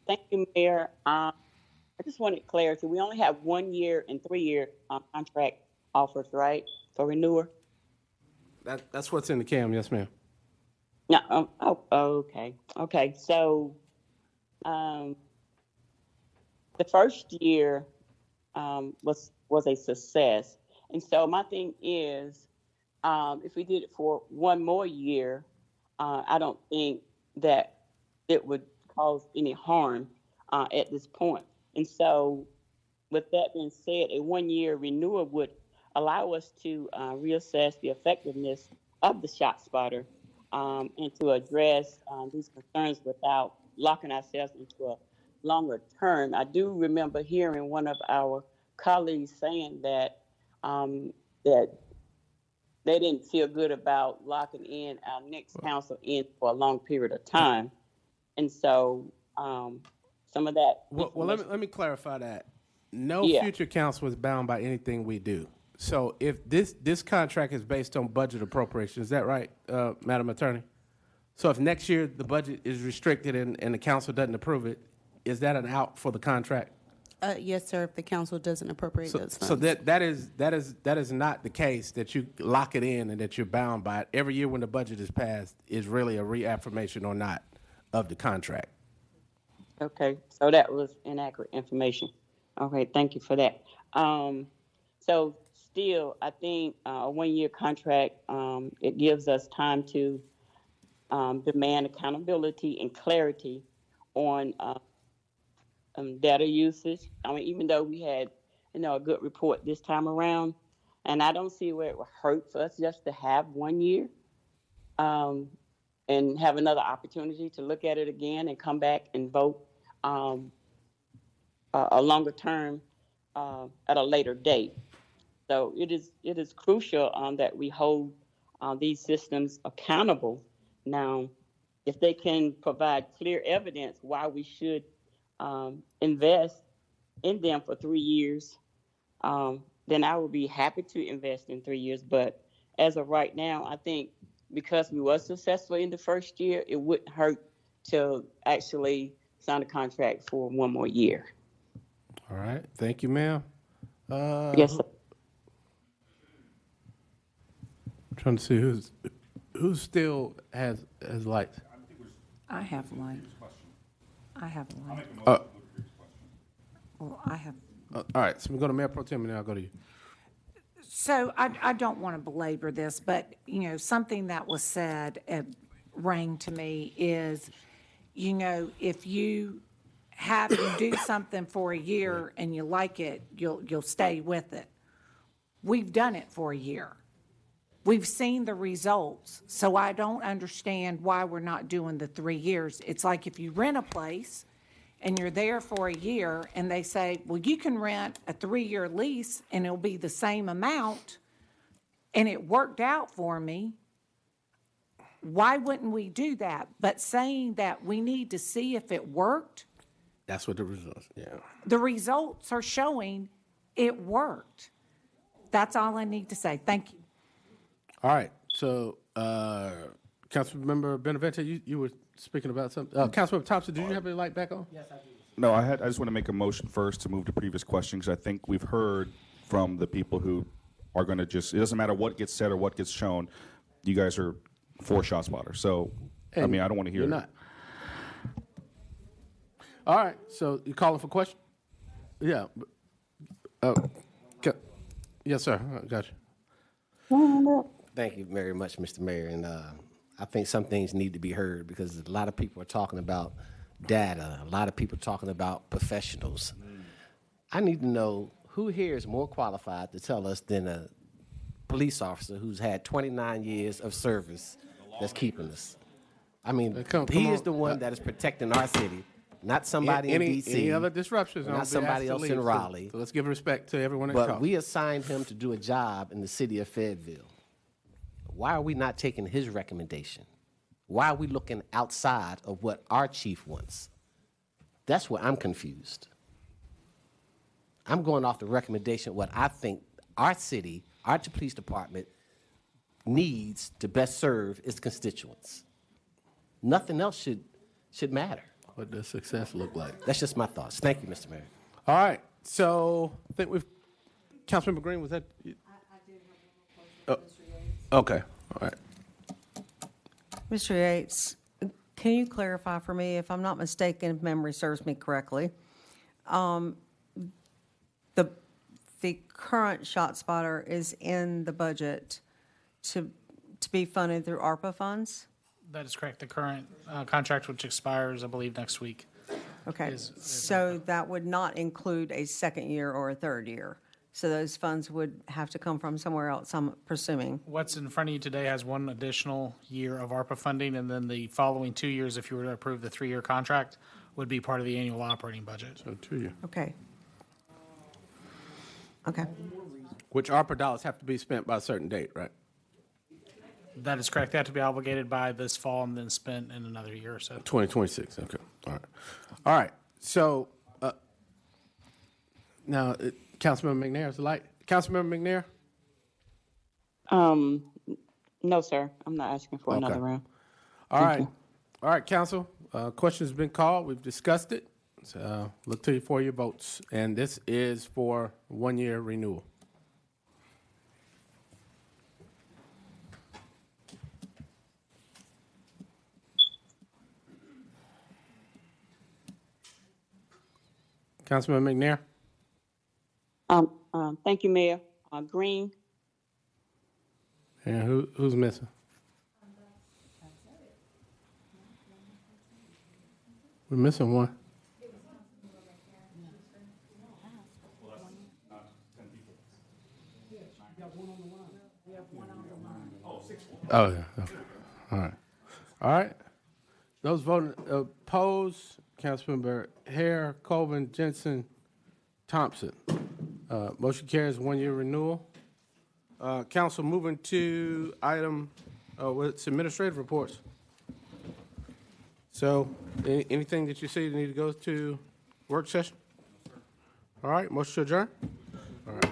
Thank you, Mayor. I just wanted clarity. We only have 1 year and 3-year contract offers, right, for renewer? That's what's in the CAM, yes, ma'am. Yeah. Okay. Okay. So, the first year was a success, and so my thing is, if we did it for 1 more year, I don't think that it would cause any harm at this point. And so, with that being said, a 1-year renewal would allow us to reassess the effectiveness of the shot spotter and to address these concerns without locking ourselves into a longer term. I do remember hearing one of our colleagues saying that that they didn't feel good about locking in our next council in for a long period of time. And so some of that. Well, let me clarify that. No future council is bound by anything we do. So if this contract is based on budget appropriation, is that right, Madam Attorney? So if next year the budget is restricted and the council doesn't approve it, is that an out for the contract? Yes, sir, if the council doesn't appropriate those funds. So that is not the case, that you lock it in and that you're bound by it. Every year when the budget is passed is really a reaffirmation or not of the contract. Okay, so that was inaccurate information. Okay, thank you for that. So still, I think a 1-year contract, it gives us time to demand accountability and clarity on data usage. I mean, even though we had, a good report this time around, and I don't see where it would hurt for us just to have 1 year and have another opportunity to look at it again and come back and vote a longer term at a later date. So it is crucial that we hold these systems accountable. Now, if they can provide clear evidence why we should invest in them for 3 years, then I would be happy to invest in 3 years. But as of right now, I think because we were successful in the first year, it wouldn't hurt to actually sign a contract for 1 more year. All right. Thank you, ma'am. Yes, sir. I'm trying to see who still has lights. I have light. I have light. Well, I have. All right. So we go to Mayor Pro Tem, and then I'll go to you. So I don't want to belabor this, but, something that was said rang to me is, if you do something for a year and you like it, you'll stay with it. We've done it for a year. We've seen the results, so I don't understand why we're not doing the 3 years. It's like if you rent a place and you're there for a year and they say, well, you can rent a 3-year lease and it'll be the same amount, and it worked out for me. Why wouldn't we do that? But saying that we need to see if it worked. That's what the results, yeah. The results are showing it worked. That's all I need to say. Thank you. All right. So, Councilmember Benavente, you were speaking about something. Councilmember Thompson, did you have your light back on? Yes, I do. No, I just want to make a motion first to move to previous question, because I think we've heard from the people who are going to it doesn't matter what gets said or what gets shown, you guys are for shot spotter. So, I don't want to hear You're it. not. All right, so you calling for question? Yeah. Yes, sir. Got you. Thank you very much, Mr. Mayor. And I think some things need to be heard because a lot of people are talking about data. A lot of people are talking about professionals. I need to know who here is more qualified to tell us than a police officer who's had 29 years of service that's keeping us. I mean, he is the one that is protecting our city, not somebody in D.C. Any other disruptions? Not somebody else in Raleigh. So let's give respect to everyone that But talked. we assigned him to do a job in the city of Fayetteville. Why are we not taking his recommendation? Why are we looking outside of what our chief wants? That's where I'm confused. I'm going off the recommendation of what I think our city, our police department needs to best serve its constituents. Nothing else should matter. What does success look like? That's just my thoughts. Thank you, Mr. Mayor. All right, so I think we've, Councilmember Green, was that? I did have one more question, Mr. Yates. Okay, all right. Mr. Yates, can you clarify for me, if I'm not mistaken, if memory serves me correctly, the current ShotSpotter is in the budget to be funded through ARPA funds? That is correct. The current contract, which expires, I believe, next week. Okay, so that would not include a second year or a third year? So those funds would have to come from somewhere else, I'm presuming? What's in front of you today has one additional year of ARPA funding, and then the following 2 years, if you were to approve the 3-year contract, would be part of the annual operating budget. So 2 years. Okay. Okay. Which ARPA dollars have to be spent by a certain date, right? That is correct. They have to be obligated by this fall and then spent in another year or so. 2026, okay, all right. All right, so now, Councilmember McNair is the light. Councilmember McNair? No, sir. I'm not asking for another round. All Thank right. you. All right, council. Question's been called. We've discussed it. So look to you for your votes. And this is for 1-year renewal. Councilman McNair? Thank you, Mayor. Green? And who's missing? We're missing one. Oh, yeah. Okay. All right. All right. Those voting opposed, Councilmember Hare, Colvin, Jensen, Thompson. Motion carries 1-year renewal. Council, moving to item, what's administrative reports. So, anything that you see that need to go to work session? All right, motion to adjourn? All right.